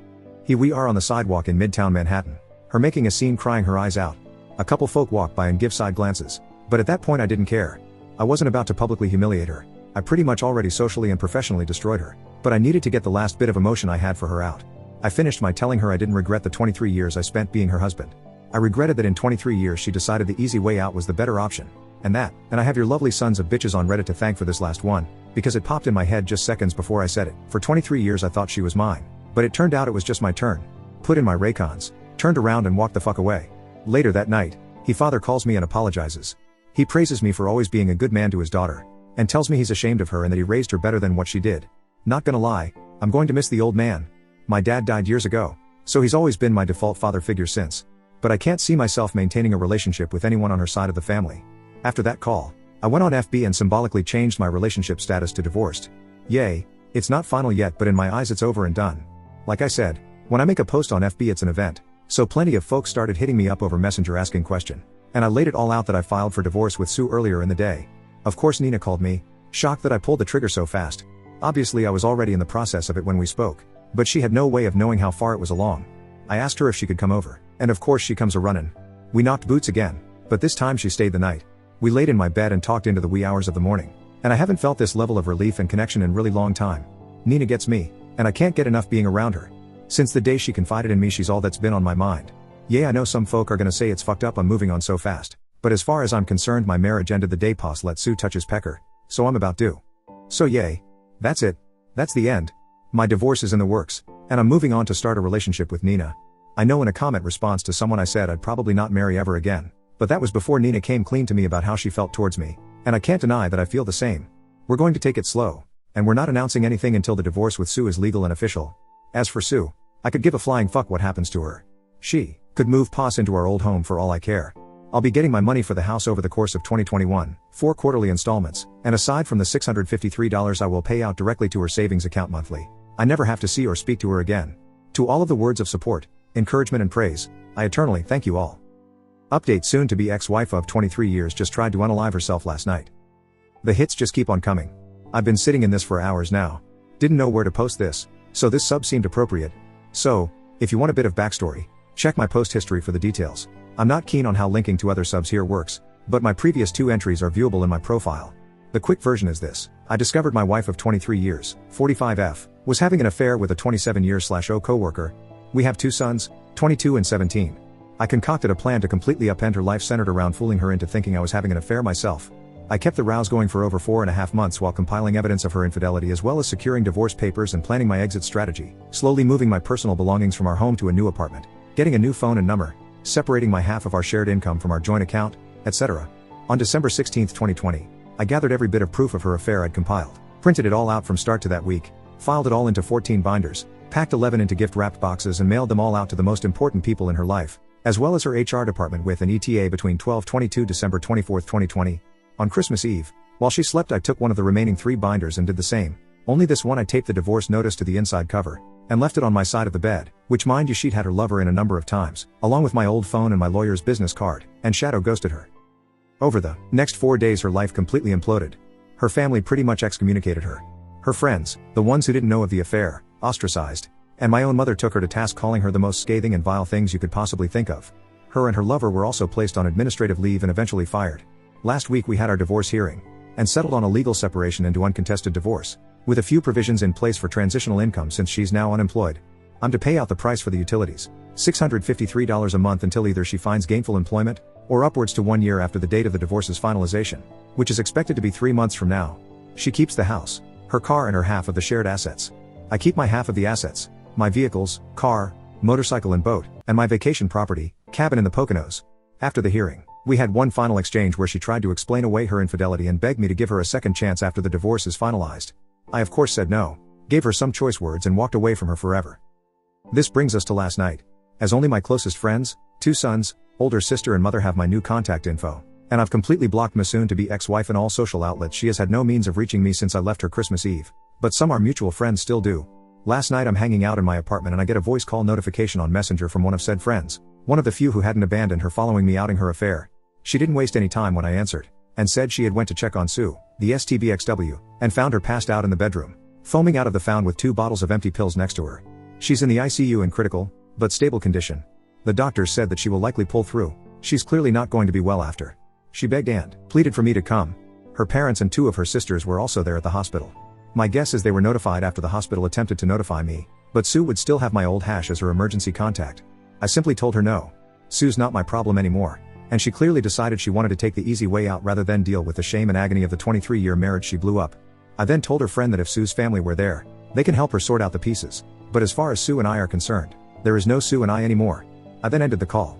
Speaker 1: Here we are on the sidewalk in Midtown Manhattan, her making a scene crying her eyes out. A couple folk walk by and give side glances, but at that point I didn't care. I wasn't about to publicly humiliate her. I pretty much already socially and professionally destroyed her, but I needed to get the last bit of emotion I had for her out. I finished my telling her I didn't regret the 23 years I spent being her husband. I regretted that in 23 years she decided the easy way out was the better option. And I have your lovely sons of bitches on Reddit to thank for this last one, because it popped in my head just seconds before I said it. For 23 years I thought she was mine, but it turned out it was just my turn. Put in my Raycons, turned around and walked the fuck away. Later that night, father calls me and apologizes. He praises me for always being a good man to his daughter, and tells me he's ashamed of her and that he raised her better than what she did. Not gonna lie, I'm going to miss the old man. My dad died years ago, so he's always been my default father figure since. But I can't see myself maintaining a relationship with anyone on her side of the family. After that call, I went on FB and symbolically changed my relationship status to divorced. Yay, it's not final yet, but in my eyes it's over and done. Like I said, when I make a post on FB it's an event, so plenty of folks started hitting me up over Messenger asking question. And I laid it all out that I filed for divorce with Sue earlier in the day. Of course Nina called me, shocked that I pulled the trigger so fast. Obviously I was already in the process of it when we spoke, but she had no way of knowing how far it was along. I asked her if she could come over, and of course she comes a-runnin'. We knocked boots again, but this time she stayed the night. We laid in my bed and talked into the wee hours of the morning, and I haven't felt this level of relief and connection in really long time. Nina gets me, and I can't get enough being around her. Since the day she confided in me she's all that's been on my mind. Yeah, I know some folk are gonna say it's fucked up I'm moving on so fast, but as far as I'm concerned my marriage ended the day Poss let Sue touch his pecker, so I'm about due. So yay. That's it. That's the end. My divorce is in the works, and I'm moving on to start a relationship with Nina. I know in a comment response to someone I said I'd probably not marry ever again, But that was before Nina came clean to me about how she felt towards me, and I can't deny that I feel the same. We're going to take it slow, and we're not announcing anything until the divorce with Sue is legal and official. As for Sue, I could give a flying fuck what happens to her. She could move past into our old home for all I care. I'll be getting my money for the house over the course of 2021, 4 quarterly installments, and aside from the $653 I will pay out directly to her savings account monthly, I never have to see or speak to her again. To all of the words of support, encouragement and praise, I eternally thank you all. Update: soon to be ex-wife of 23 years just tried to unalive herself last night. The hits just keep on coming. I've been sitting in this for hours now. Didn't know where to post this, so this sub seemed appropriate. So, if you want a bit of backstory, check my post history for the details. I'm not keen on how linking to other subs here works, but my previous 2 entries are viewable in my profile. The quick version is this: I discovered my wife of 23 years, 45F, was having an affair with a 27-year/0 coworker. We have 2 sons, 22 and 17. I concocted a plan to completely upend her life centered around fooling her into thinking I was having an affair myself. I kept the rows going for over 4.5 months while compiling evidence of her infidelity as well as securing divorce papers and planning my exit strategy, slowly moving my personal belongings from our home to a new apartment, getting a new phone and number, separating my half of our shared income from our joint account, etc. On December 16, 2020, I gathered every bit of proof of her affair I'd compiled, printed it all out from start to that week, filed it all into 14 binders, packed 11 into gift-wrapped boxes and mailed them all out to the most important people in her life, as well as her HR department with an ETA between 12/22 December 24, 2020. On Christmas Eve, while she slept, I took one of the remaining 3 binders and did the same. Only this one I taped the divorce notice to the inside cover, and left it on my side of the bed, which mind you she'd had her lover in a number of times, along with my old phone and my lawyer's business card, and shadow ghosted her. Over the next 4 days her life completely imploded. Her family pretty much excommunicated her. Her friends, the ones who didn't know of the affair, ostracized. And my own mother took her to task, calling her the most scathing and vile things you could possibly think of. Her and her lover were also placed on administrative leave and eventually fired. Last week we had our divorce hearing, and settled on a legal separation into uncontested divorce, with a few provisions in place for transitional income since she's now unemployed. I'm to pay out the price for the utilities, $653 a month until either she finds gainful employment, or upwards to 1 year after the date of the divorce's finalization, which is expected to be 3 months from now. She keeps the house, her car and her half of the shared assets. I keep my half of the assets, my vehicles, car, motorcycle and boat, and my vacation property, cabin in the Poconos. After the hearing, we had one final exchange where she tried to explain away her infidelity and begged me to give her a second chance after the divorce is finalized. I of course said no, gave her some choice words and walked away from her forever. This brings us to last night. As only my closest friends, 2 sons, older sister and mother have my new contact info, and I've completely blocked my soon-to-be ex-wife in all social outlets. She has had no means of reaching me since I left her Christmas Eve, but some our mutual friends still do. Last night I'm hanging out in my apartment and I get a voice call notification on Messenger from one of said friends, one of the few who hadn't abandoned her following me outing her affair. She didn't waste any time when I answered, and said she had went to check on Sue, the STBXW, and found her passed out in the bedroom, foaming out of the found with 2 bottles of empty pills next to her. She's in the ICU in critical, but stable condition. The doctors said that she will likely pull through. She's clearly not going to be well after. She begged and pleaded for me to come. Her parents and 2 of her sisters were also there at the hospital. My guess is they were notified after the hospital attempted to notify me, but Sue would still have my old hash as her emergency contact. I simply told her no. Sue's not my problem anymore, and she clearly decided she wanted to take the easy way out rather than deal with the shame and agony of the 23-year marriage she blew up. I then told her friend that if Sue's family were there, they can help her sort out the pieces, but as far as Sue and I are concerned, there is no Sue and I anymore. I then ended the call.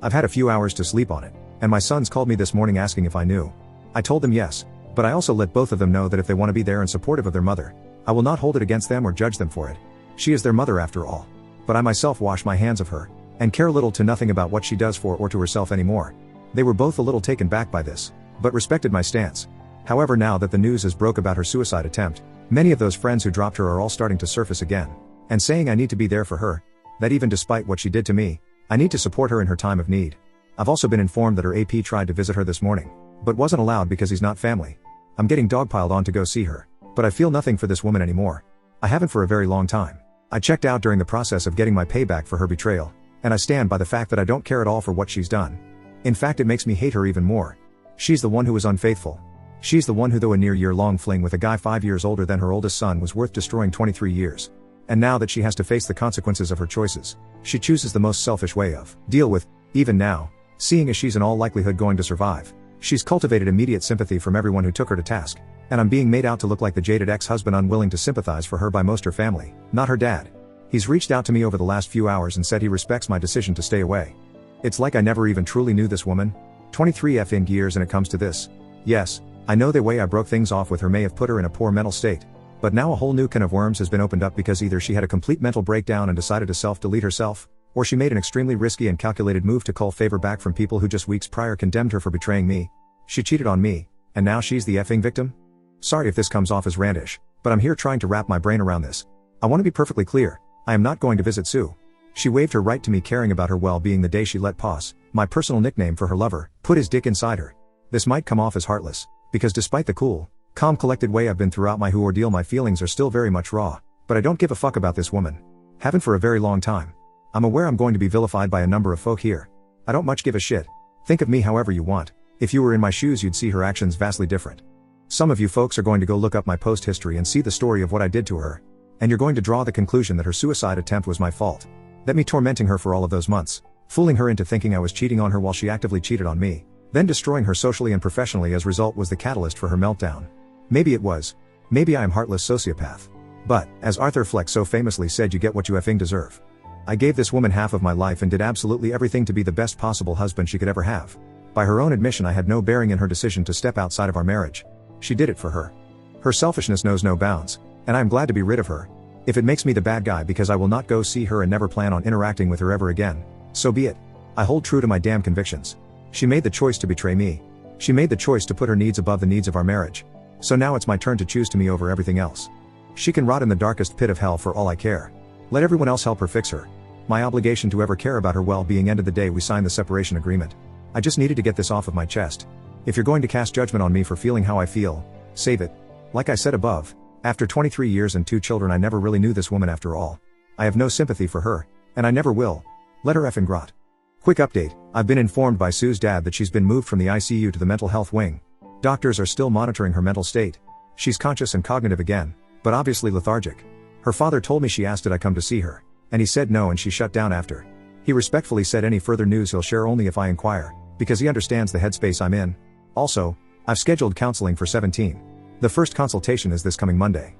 Speaker 1: I've had a few hours to sleep on it, and my sons called me this morning asking if I knew. I told them yes, but I also let both of them know that if they want to be there and supportive of their mother, I will not hold it against them or judge them for it. She is their mother after all. But I myself wash my hands of her, and care little to nothing about what she does for or to herself anymore. They were both a little taken back by this, but respected my stance. However, now that the news is broke about her suicide attempt, many of those friends who dropped her are all starting to surface again, and saying I need to be there for her, that even despite what she did to me, I need to support her in her time of need. I've also been informed that her AP tried to visit her this morning, but wasn't allowed because he's not family. I'm getting dogpiled on to go see her, but I feel nothing for this woman anymore. I haven't for a very long time. I checked out during the process of getting my payback for her betrayal, and I stand by the fact that I don't care at all for what she's done. In fact, it makes me hate her even more. She's the one who was unfaithful. She's the one who, though a near year-long fling with a guy 5 years older than her oldest son was worth destroying 23 years. And now that she has to face the consequences of her choices, she chooses the most selfish way of deal with. Even now, seeing as she's in all likelihood going to survive, she's cultivated immediate sympathy from everyone who took her to task, and I'm being made out to look like the jaded ex-husband unwilling to sympathize for her by most her family, not her dad. He's reached out to me over the last few hours and said he respects my decision to stay away. It's like I never even truly knew this woman. 23 effing years and it comes to this. Yes, I know the way I broke things off with her may have put her in a poor mental state. But now a whole new can of worms has been opened up because either she had a complete mental breakdown and decided to self-delete herself, or she made an extremely risky and calculated move to cull favor back from people who just weeks prior condemned her for betraying me. She cheated on me, and now she's the effing victim? Sorry if this comes off as randish, but I'm here trying to wrap my brain around this. I want to be perfectly clear, I am not going to visit Sue. She waived her right to me caring about her well-being the day she let Poss, my personal nickname for her lover, put his dick inside her. This might come off as heartless, because despite the cool, calm collected way I've been throughout my who ordeal, my feelings are still very much raw, but I don't give a fuck about this woman. Haven't for a very long time. I'm aware I'm going to be vilified by a number of folk here. I don't much give a shit. Think of me however you want. If you were in my shoes you'd see her actions vastly different. Some of you folks are going to go look up my post history and see the story of what I did to her. And you're going to draw the conclusion that her suicide attempt was my fault. That me tormenting her for all of those months, fooling her into thinking I was cheating on her while she actively cheated on me, then destroying her socially and professionally as a result was the catalyst for her meltdown. Maybe it was. Maybe I am heartless sociopath. But, as Arthur Fleck so famously said, you get what you effing deserve. I gave this woman half of my life and did absolutely everything to be the best possible husband she could ever have. By her own admission I had no bearing in her decision to step outside of our marriage. She did it for her. Her selfishness knows no bounds, and I am glad to be rid of her. If it makes me the bad guy because I will not go see her and never plan on interacting with her ever again, so be it. I hold true to my damn convictions. She made the choice to betray me. She made the choice to put her needs above the needs of our marriage. So now it's my turn to choose to me over everything else. She can rot in the darkest pit of hell for all I care. Let everyone else help her fix her. My obligation to ever care about her well-being ended the day we signed the separation agreement. I just needed to get this off of my chest. If you're going to cast judgment on me for feeling how I feel, save it. Like I said above, after 23 years and 2 children I never really knew this woman after all. I have no sympathy for her, and I never will. Let her effing rot. Quick update, I've been informed by Sue's dad that she's been moved from the ICU to the mental health wing. Doctors are still monitoring her mental state. She's conscious and cognitive again, but obviously lethargic. Her father told me she asked did I come to see her, and he said no and she shut down after. He respectfully said any further news he'll share only if I inquire, because he understands the headspace I'm in. Also, I've scheduled counseling for 17. The first consultation is this coming Monday.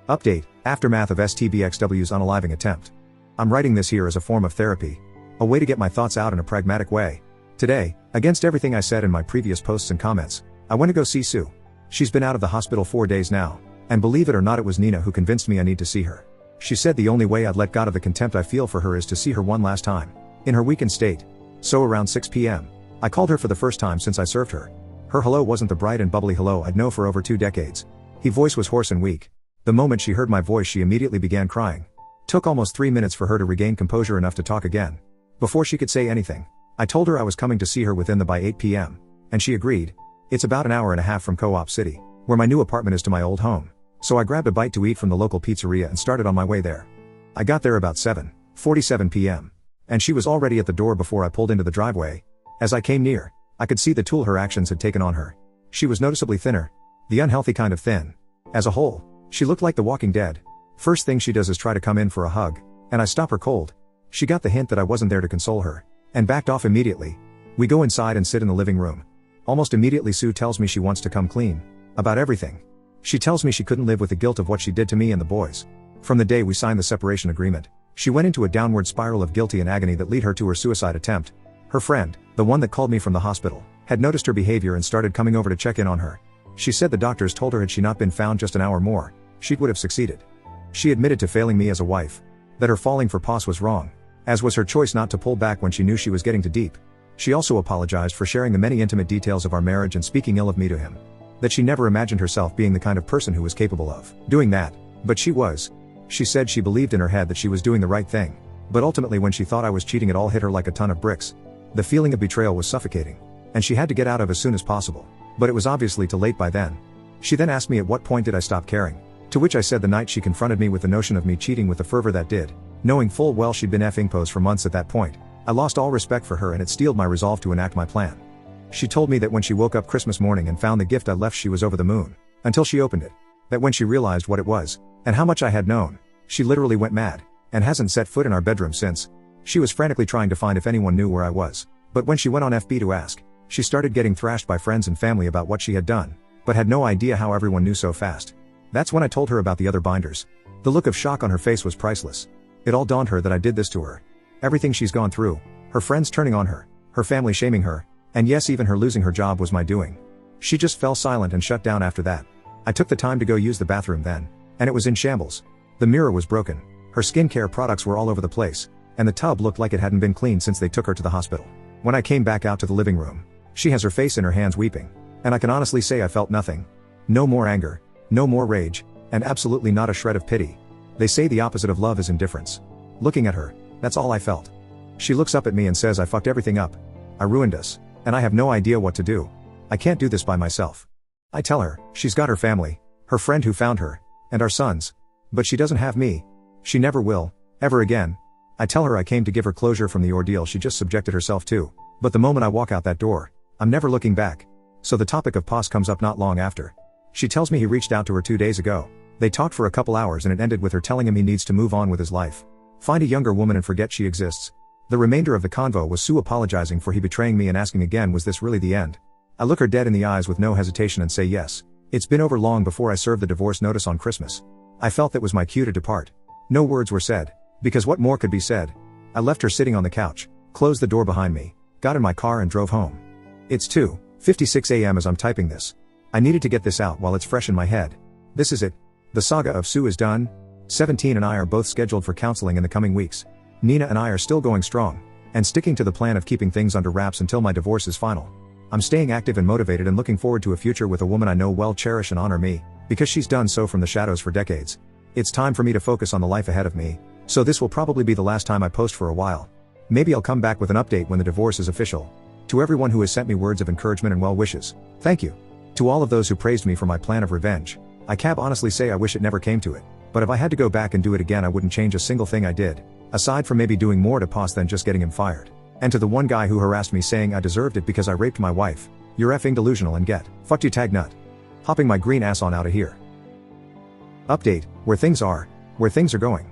Speaker 1: Update, aftermath of STBXW's unaliving attempt. I'm writing this here as a form of therapy. A way to get my thoughts out in a pragmatic way. Today, against everything I said in my previous posts and comments, I went to go see Sue. She's been out of the hospital 4 days now, and believe it or not it was Nina who convinced me I need to see her. She said the only way I'd let go of the contempt I feel for her is to see her one last time. In her weakened state. So around 6 p.m. I called her for the first time since I served her. Her hello wasn't the bright and bubbly hello I'd known for over 2 decades. Her voice was hoarse and weak. The moment she heard my voice she immediately began crying. Took almost 3 minutes for her to regain composure enough to talk again. Before she could say anything, I told her I was coming to see her within by 8 p.m. And she agreed. It's about an hour and a half from Co-op City, where my new apartment is, to my old home. So I grabbed a bite to eat from the local pizzeria and started on my way there. I got there about 7:47 p.m. And she was already at the door before I pulled into the driveway. As I came near, I could see the toll her actions had taken on her. She was noticeably thinner. The unhealthy kind of thin. As a whole, she looked like the Walking Dead. First thing she does is try to come in for a hug, and I stop her cold. She got the hint that I wasn't there to console her, and backed off immediately. We go inside and sit in the living room. Almost immediately Sue tells me she wants to come clean. About everything. She tells me she couldn't live with the guilt of what she did to me and the boys. From the day we signed the separation agreement, she went into a downward spiral of guilty and agony that led her to her suicide attempt. Her friend, the one that called me from the hospital, had noticed her behavior and started coming over to check in on her. She said the doctors told her had she not been found just an hour more, she would have succeeded. She admitted to failing me as a wife. That her falling for Poss was wrong, as was her choice not to pull back when she knew she was getting too deep. She also apologized for sharing the many intimate details of our marriage and speaking ill of me to him. That she never imagined herself being the kind of person who was capable of doing that, but she was. She said she believed in her head that she was doing the right thing, but ultimately when she thought I was cheating it all hit her like a ton of bricks. The feeling of betrayal was suffocating, and she had to get out of as soon as possible, but it was obviously too late by then. She then asked me at what point did I stop caring, to which I said the night she confronted me with the notion of me cheating with the fervor that did, knowing full well she'd been effing posed for months at that point. I lost all respect for her and it steeled my resolve to enact my plan. She told me that when she woke up Christmas morning and found the gift I left she was over the moon, until she opened it. That when she realized what it was, and how much I had known, she literally went mad, and hasn't set foot in our bedroom since. She was frantically trying to find if anyone knew where I was, but when she went on FB to ask, she started getting thrashed by friends and family about what she had done, but had no idea how everyone knew so fast. That's when I told her about the other binders. The look of shock on her face was priceless. It all dawned her that I did this to her. Everything she's gone through, Her friends turning on her, her family shaming her, and yes, even her losing her job was my doing. She just fell silent and shut down after that. I took the time to go use the bathroom then, and it was in shambles. The mirror was broken, her skincare products were all over the place, and the tub looked like it hadn't been cleaned since they took her to the hospital. When I came back out to the living room, she has her face in her hands weeping, and I can honestly say I felt nothing. No more anger, no more rage, and absolutely not a shred of pity. They say the opposite of love is indifference. Looking at her, that's all I felt. She looks up at me and says I fucked everything up. I ruined us, and I have no idea what to do. I can't do this by myself. I tell her, she's got her family, her friend who found her, and our sons. But she doesn't have me. She never will, ever again. I tell her I came to give her closure from the ordeal she just subjected herself to. But the moment I walk out that door, I'm never looking back. So the topic of POS comes up not long after. She tells me he reached out to her 2 days ago. They talked for a couple hours and it ended with her telling him he needs to move on with his life. Find a younger woman and forget she exists. The remainder of the convo was Sue apologizing for he betraying me and asking again, was this really the end? I look her dead in the eyes with no hesitation and say yes. It's been over long before I served the divorce notice on Christmas. I felt that was my cue to depart. No words were said, because what more could be said? I left her sitting on the couch, closed the door behind me, got in my car and drove home. It's 2:56 a.m. as I'm typing this. I needed to get this out while it's fresh in my head. This is it. The saga of Sue is done. 17 and I are both scheduled for counseling in the coming weeks. Nina and I are still going strong, and sticking to the plan of keeping things under wraps until my divorce is final. I'm staying active and motivated and looking forward to a future with a woman I know well cherish and honor me, because she's done so from the shadows for decades. It's time for me to focus on the life ahead of me, so this will probably be the last time I post for a while. Maybe I'll come back with an update when the divorce is official. To everyone who has sent me words of encouragement and well wishes, thank you. To all of those who praised me for my plan of revenge, I can honestly say I wish it never came to it, but if I had to go back and do it again I wouldn't change a single thing I did, aside from maybe doing more to POS than just getting him fired. And to the one guy who harassed me saying I deserved it because I raped my wife, you're effing delusional and get fucked you tag nut. Hopping my green ass on out of here. Update, where things are going.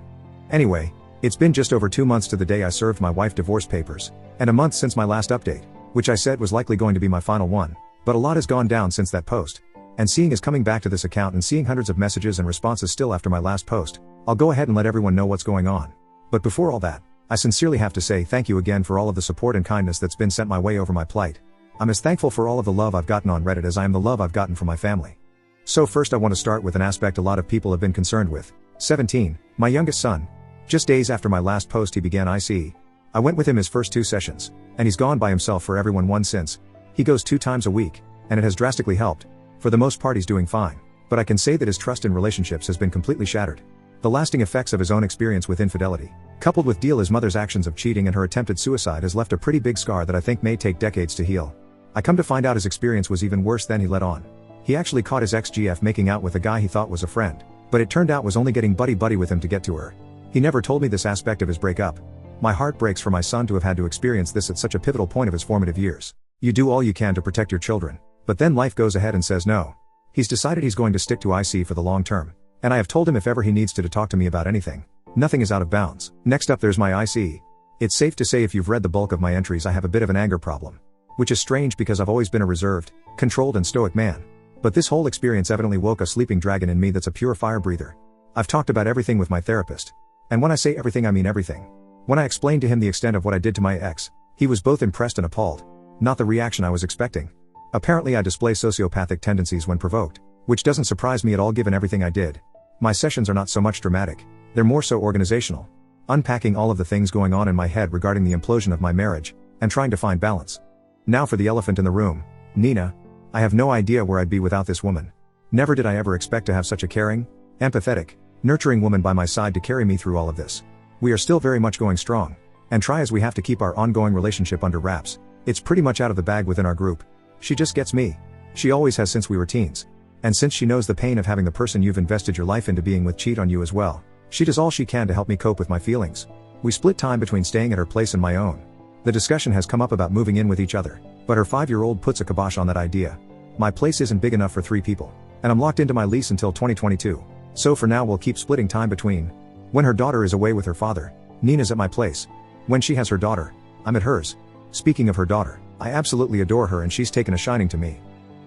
Speaker 1: Anyway, it's been just over 2 months to the day I served my wife divorce papers, and a month since my last update, which I said was likely going to be my final one, but a lot has gone down since that post. And seeing is coming back to this account and seeing hundreds of messages and responses still after my last post, I'll go ahead and let everyone know what's going on. But before all that, I sincerely have to say thank you again for all of the support and kindness that's been sent my way over my plight. I'm as thankful for all of the love I've gotten on Reddit as I am the love I've gotten from my family. So first I want to start with an aspect a lot of people have been concerned with. 17, my youngest son. Just days after my last post he began ICE. I went with him his first 2 sessions, and he's gone by himself for everyone one since. He goes 2 times a week, and it has drastically helped. For the most part he's doing fine, but I can say that his trust in relationships has been completely shattered. The lasting effects of his own experience with infidelity, coupled with his mother's actions of cheating and her attempted suicide, has left a pretty big scar that I think may take decades to heal. I come to find out his experience was even worse than he let on. He actually caught his ex-GF making out with a guy he thought was a friend, but it turned out was only getting buddy-buddy with him to get to her. He never told me this aspect of his breakup. My heart breaks for my son to have had to experience this at such a pivotal point of his formative years. You do all you can to protect your children, but then life goes ahead and says no. He's decided he's going to stick to IC for the long term, and I have told him if ever he needs to talk to me about anything, nothing is out of bounds. Next up there's my IC. It's safe to say if you've read the bulk of my entries I have a bit of an anger problem. Which is strange because I've always been a reserved, controlled and stoic man. But this whole experience evidently woke a sleeping dragon in me that's a pure fire breather. I've talked about everything with my therapist. And when I say everything I mean everything. When I explained to him the extent of what I did to my ex, he was both impressed and appalled. Not the reaction I was expecting. Apparently I display sociopathic tendencies when provoked, which doesn't surprise me at all given everything I did. My sessions are not so much dramatic, they're more so organizational. Unpacking all of the things going on in my head regarding the implosion of my marriage, and trying to find balance. Now for the elephant in the room, Nina. I have no idea where I'd be without this woman. Never did I ever expect to have such a caring, empathetic, nurturing woman by my side to carry me through all of this. We are still very much going strong, and try as we have to keep our ongoing relationship under wraps. It's pretty much out of the bag within our group. She just gets me. She always has since we were teens. And since she knows the pain of having the person you've invested your life into being with cheat on you as well, she does all she can to help me cope with my feelings. We split time between staying at her place and my own. The discussion has come up about moving in with each other, but her 5-year-old puts a kibosh on that idea. My place isn't big enough for 3 people, and I'm locked into my lease until 2022. So for now we'll keep splitting time between. When her daughter is away with her father, Nina's at my place. When she has her daughter, I'm at hers. Speaking of her daughter, I absolutely adore her and she's taken a shining to me.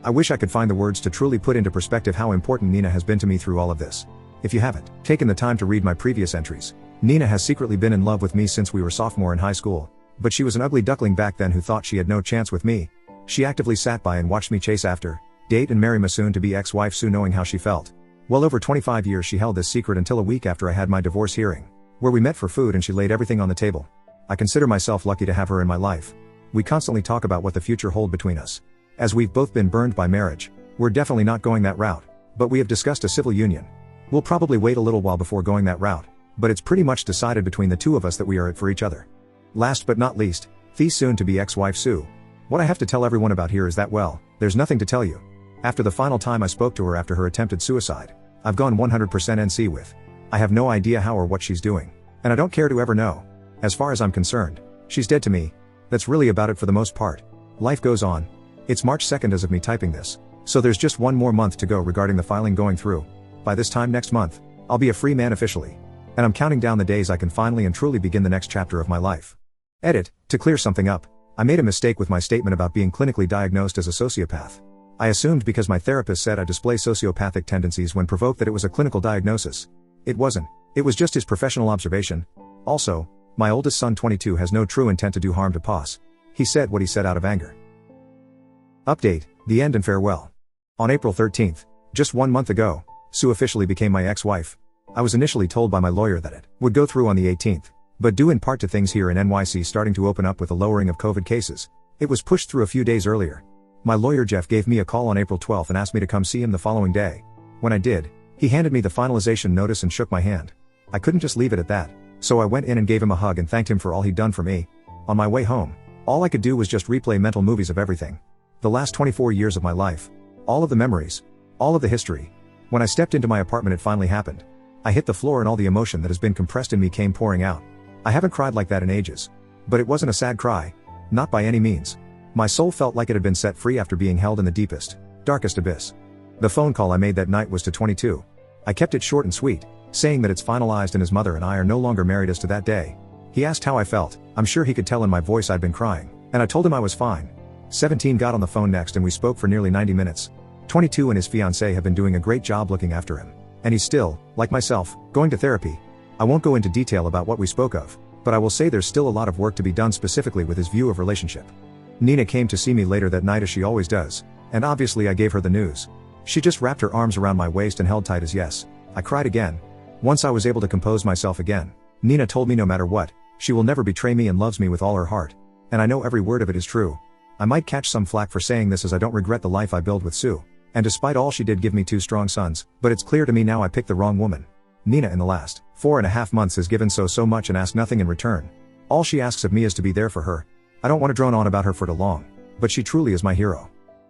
Speaker 1: I wish I could find the words to truly put into perspective how important Nina has been to me through all of this. If you haven't taken the time to read my previous entries, Nina has secretly been in love with me since we were sophomore in high school. But she was an ugly duckling back then who thought she had no chance with me. She actively sat by and watched me chase after, date and marry my soon-to-be ex-wife Sue, knowing how she felt. Well over 25 years she held this secret until a week after I had my divorce hearing, where we met for food and she laid everything on the table. I consider myself lucky to have her in my life. We constantly talk about what the future holds between us. As we've both been burned by marriage, we're definitely not going that route, but we have discussed a civil union. We'll probably wait a little while before going that route, but it's pretty much decided between the two of us that we are it for each other. Last but not least, the soon-to-be ex-wife Sue. What I have to tell everyone about here is that, well, there's nothing to tell you. After the final time I spoke to her after her attempted suicide, I've gone 100% NC with. I have no idea how or what she's doing, and I don't care to ever know. As far as I'm concerned, she's dead to me. That's really about it for the most part. Life goes on. It's March 2nd as of me typing this, so there's just one more month to go regarding the filing going through. By this time next month, I'll be a free man officially. And I'm counting down the days I can finally and truly begin the next chapter of my life. Edit, to clear something up, I made a mistake with my statement about being clinically diagnosed as a sociopath. I assumed because my therapist said I display sociopathic tendencies when provoked that it was a clinical diagnosis. It wasn't. It was just his professional observation. Also, my oldest son 22 has no true intent to do harm to Pos. He said what he said out of anger. Update, the end and farewell. On April 13th, just 1 month ago, Sue officially became my ex-wife. I was initially told by my lawyer that it would go through on the 18th, but due in part to things here in NYC starting to open up with the lowering of COVID cases, it was pushed through a few days earlier. My lawyer Jeff gave me a call on April 12th and asked me to come see him the following day. When I did, he handed me the finalization notice and shook my hand. I couldn't just leave it at that, so I went in and gave him a hug and thanked him for all he'd done for me. On my way home, all I could do was just replay mental movies of everything. The last 24 years of my life. All of the memories. All of the history. When I stepped into my apartment it finally happened. I hit the floor and all the emotion that has been compressed in me came pouring out. I haven't cried like that in ages. But it wasn't a sad cry. Not by any means. My soul felt like it had been set free after being held in the deepest, darkest abyss. The phone call I made that night was to 22. I kept it short and sweet, saying that it's finalized and his mother and I are no longer married as to that day. He asked how I felt. I'm sure he could tell in my voice I'd been crying, and I told him I was fine. 17 got on the phone next and we spoke for nearly 90 minutes. 22 and his fiancée have been doing a great job looking after him, and he's still, like myself, going to therapy. I won't go into detail about what we spoke of, but I will say there's still a lot of work to be done specifically with his view of relationship. Nina came to see me later that night as she always does, and obviously I gave her the news. She just wrapped her arms around my waist and held tight as yes. I cried again. Once I was able to compose myself again, Nina told me no matter what, she will never betray me and loves me with all her heart. And I know every word of it is true. I might catch some flack for saying this as I don't regret the life I built with Sue, and despite all she did give me 2 strong sons, but it's clear to me now I picked the wrong woman. Nina in the last 4.5 months has given so much and asked nothing in return. All she asks of me is to be there for her. I don't want to drone on about her for too long, but she truly is my hero.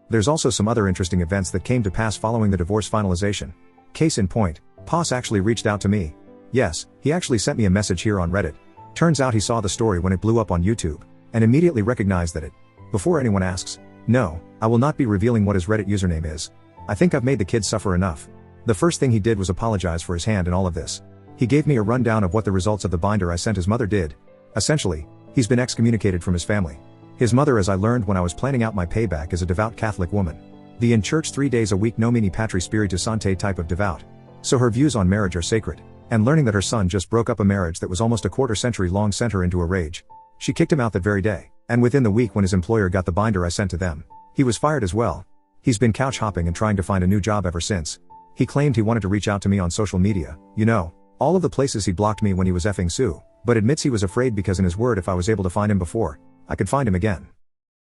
Speaker 1: There's also some other interesting events that came to pass following the divorce finalization. Case in point, Pos actually reached out to me. Yes, he actually sent me a message here on Reddit. Turns out he saw the story when it blew up on YouTube, and immediately recognized that it. Before anyone asks, no, I will not be revealing what his Reddit username is. I think I've made the kid suffer enough. The first thing he did was apologize for his hand in all of this. He gave me a rundown of what the results of the binder I sent his mother did. Essentially, he's been excommunicated from his family. His mother, as I learned when I was planning out my payback, is a devout Catholic woman. The in church 3 days a week Nomini Patri Spiritus Sancti type of devout. So her views on marriage are sacred, and learning that her son just broke up a marriage that was almost a quarter-century long sent her into a rage. She kicked him out that very day, and within the week when his employer got the binder I sent to them, he was fired as well. He's been couch hopping and trying to find a new job ever since. He claimed he wanted to reach out to me on social media, you know, all of the places he blocked me when he was effing Sue, but admits he was afraid because in his word if I was able to find him before, I could find him again.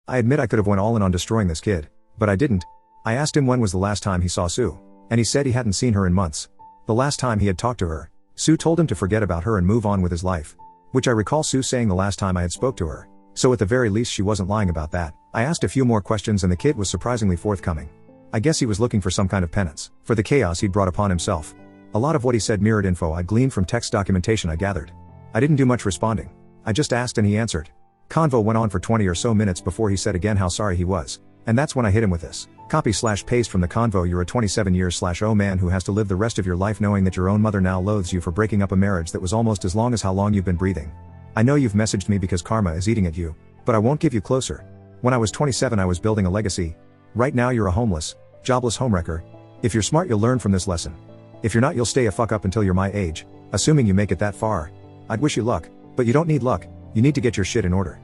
Speaker 1: I admit I could have went all in on destroying this kid, but I didn't. I asked him when was the last time he saw Sue, and he said he hadn't seen her in months. The last time he had talked to her, Sue told him to forget about her and move on with his life. Which I recall Sue saying the last time I had spoke to her, so at the very least she wasn't lying about that. I asked a few more questions and the kid was surprisingly forthcoming. I guess he was looking for some kind of penance for the chaos he'd brought upon himself. A lot of what he said mirrored info I'd gleaned from text documentation I gathered. I didn't do much responding. I just asked and he answered. Convo went on for 20 or so minutes before he said again how sorry he was. And that's when I hit him with this. Copy/paste from the convo. You're a 27-year/oh man who has to live the rest of your life knowing that your own mother now loathes you for breaking up a marriage that was almost as long as how long you've been breathing. I know you've messaged me because karma is eating at you, but I won't give you closer. When I was 27 I was building a legacy. Right now you're a homeless, jobless homewrecker. If you're smart you'll learn from this lesson. If you're not you'll stay a fuck up until you're my age, assuming you make it that far. I'd wish you luck, but you don't need luck, You need to get your shit in order.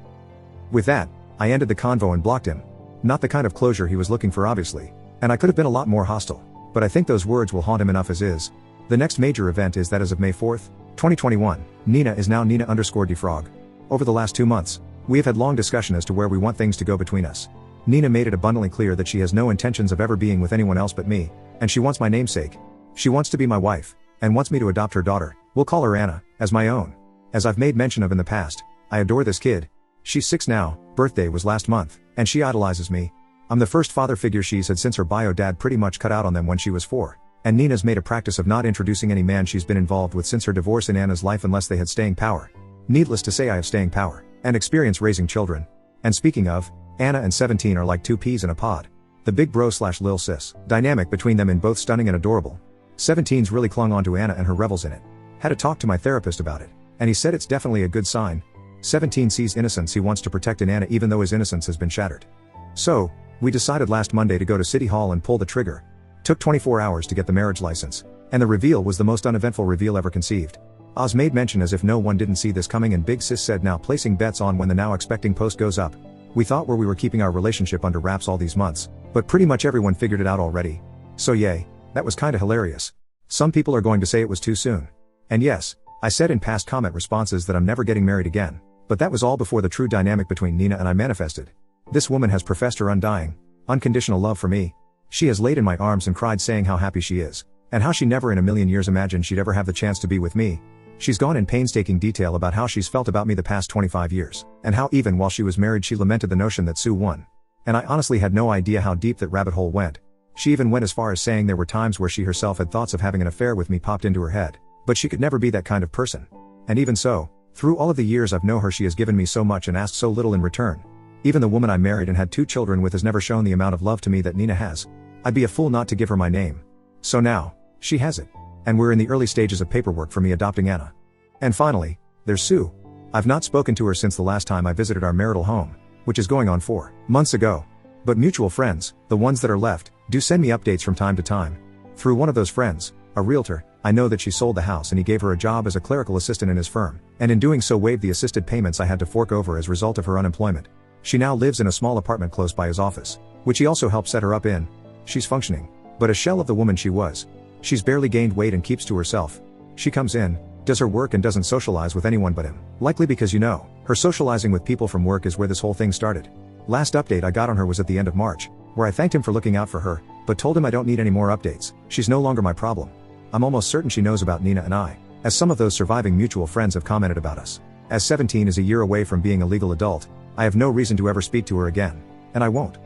Speaker 1: With that, I ended the convo and blocked him. Not the kind of closure he was looking for obviously. And I could have been a lot more hostile. But I think those words will haunt him enough as is. The next major event is that as of May 4th, 2021, Nina is now Nina_defrog. Over the last 2 months, we have had long discussion as to where we want things to go between us. Nina made it abundantly clear that she has no intentions of ever being with anyone else but me, and she wants my namesake. She wants to be my wife, and wants me to adopt her daughter, we'll call her Anna, as my own. As I've made mention of in the past, I adore this kid. She's 6 now, birthday was last month, and she idolizes me. I'm the first father figure she's had since her bio dad pretty much cut out on them when she was 4. And Nina's made a practice of not introducing any man she's been involved with since her divorce in Anna's life unless they had staying power. Needless to say I have staying power, and experience raising children. And speaking of, Anna and 17 are like 2 peas in a pod. The big bro/lil sis dynamic between them in both stunning and adorable. 17's really clung on to Anna and her revels in it. Had to talk to my therapist about it, and he said it's definitely a good sign. 17 sees innocence he wants to protect in Anna even though his innocence has been shattered. So, we decided last Monday to go to City Hall and pull the trigger. Took 24 hours to get the marriage license, and the reveal was the most uneventful reveal ever conceived. Oz made mention as if no one didn't see this coming, and Big Sis said now placing bets on when the now expecting post goes up. We thought we were keeping our relationship under wraps all these months, but pretty much everyone figured it out already. So yay, that was kinda hilarious. Some people are going to say it was too soon. And yes, I said in past comment responses that I'm never getting married again, but that was all before the true dynamic between Nina and I manifested. This woman has professed her undying, unconditional love for me. She has laid in my arms and cried saying how happy she is, and how she never in a million years imagined she'd ever have the chance to be with me. She's gone in painstaking detail about how she's felt about me the past 25 years, and how even while she was married she lamented the notion that Sue won. And I honestly had no idea how deep that rabbit hole went. She even went as far as saying there were times where she herself had thoughts of having an affair with me popped into her head, but she could never be that kind of person. And even so, through all of the years I've known her she has given me so much and asked so little in return. Even the woman I married and had 2 children with has never shown the amount of love to me that Nina has. I'd be a fool not to give her my name. So now, she has it. And we're in the early stages of paperwork for me adopting Anna. And finally, there's Sue. I've not spoken to her since the last time I visited our marital home, which is going on 4 months ago. But mutual friends, the ones that are left, do send me updates from time to time. Through one of those friends, a realtor, I know that she sold the house and he gave her a job as a clerical assistant in his firm, and in doing so waived the assisted payments I had to fork over as a result of her unemployment. She now lives in a small apartment close by his office, which he also helped set her up in. She's functioning, but a shell of the woman she was. She's barely gained weight and keeps to herself. She comes in, does her work and doesn't socialize with anyone but him. Likely because her socializing with people from work is where this whole thing started. Last update I got on her was at the end of March, where I thanked him for looking out for her, but told him I don't need any more updates. She's no longer my problem. I'm almost certain she knows about Nina and I, as some of those surviving mutual friends have commented about us. As 17 is a year away from being a legal adult, I have no reason to ever speak to her again. And I won't.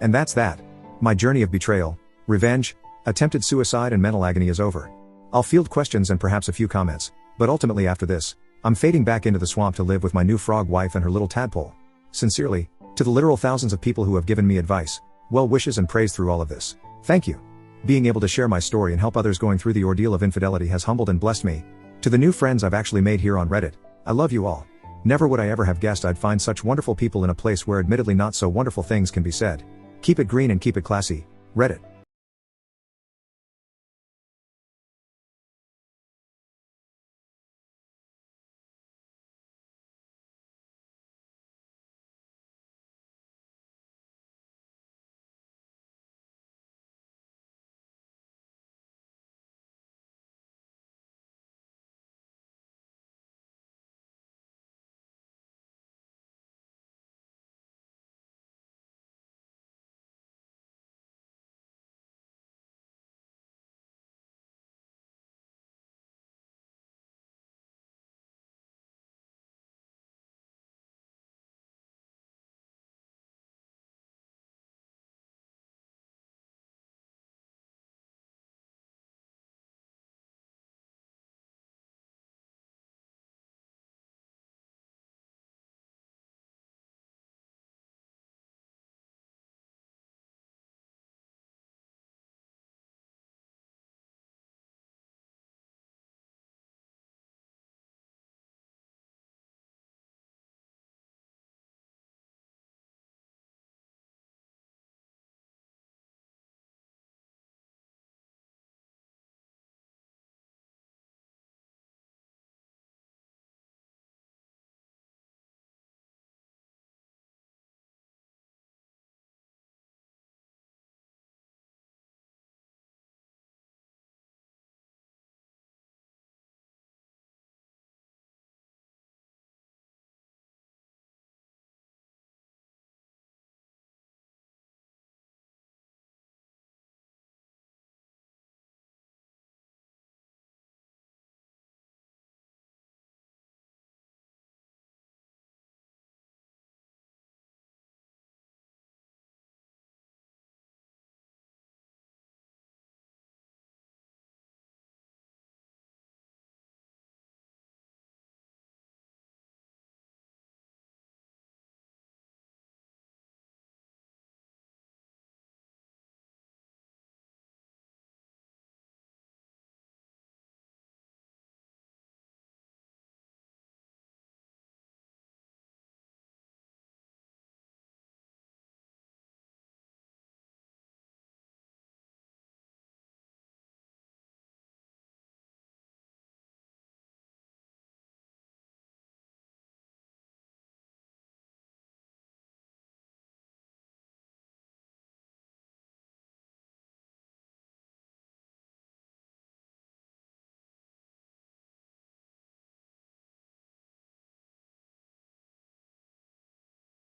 Speaker 1: And that's that. My journey of betrayal, revenge, attempted suicide and mental agony is over. I'll field questions and perhaps a few comments, but ultimately after this, I'm fading back into the swamp to live with my new frog wife and her little tadpole. Sincerely, to the literal thousands of people who have given me advice, well wishes and praise through all of this. Thank you. Being able to share my story and help others going through the ordeal of infidelity has humbled and blessed me. To the new friends I've actually made here on Reddit, I love you all. Never would I ever have guessed I'd find such wonderful people in a place where admittedly not so wonderful things can be said. Keep it green and keep it classy, Reddit.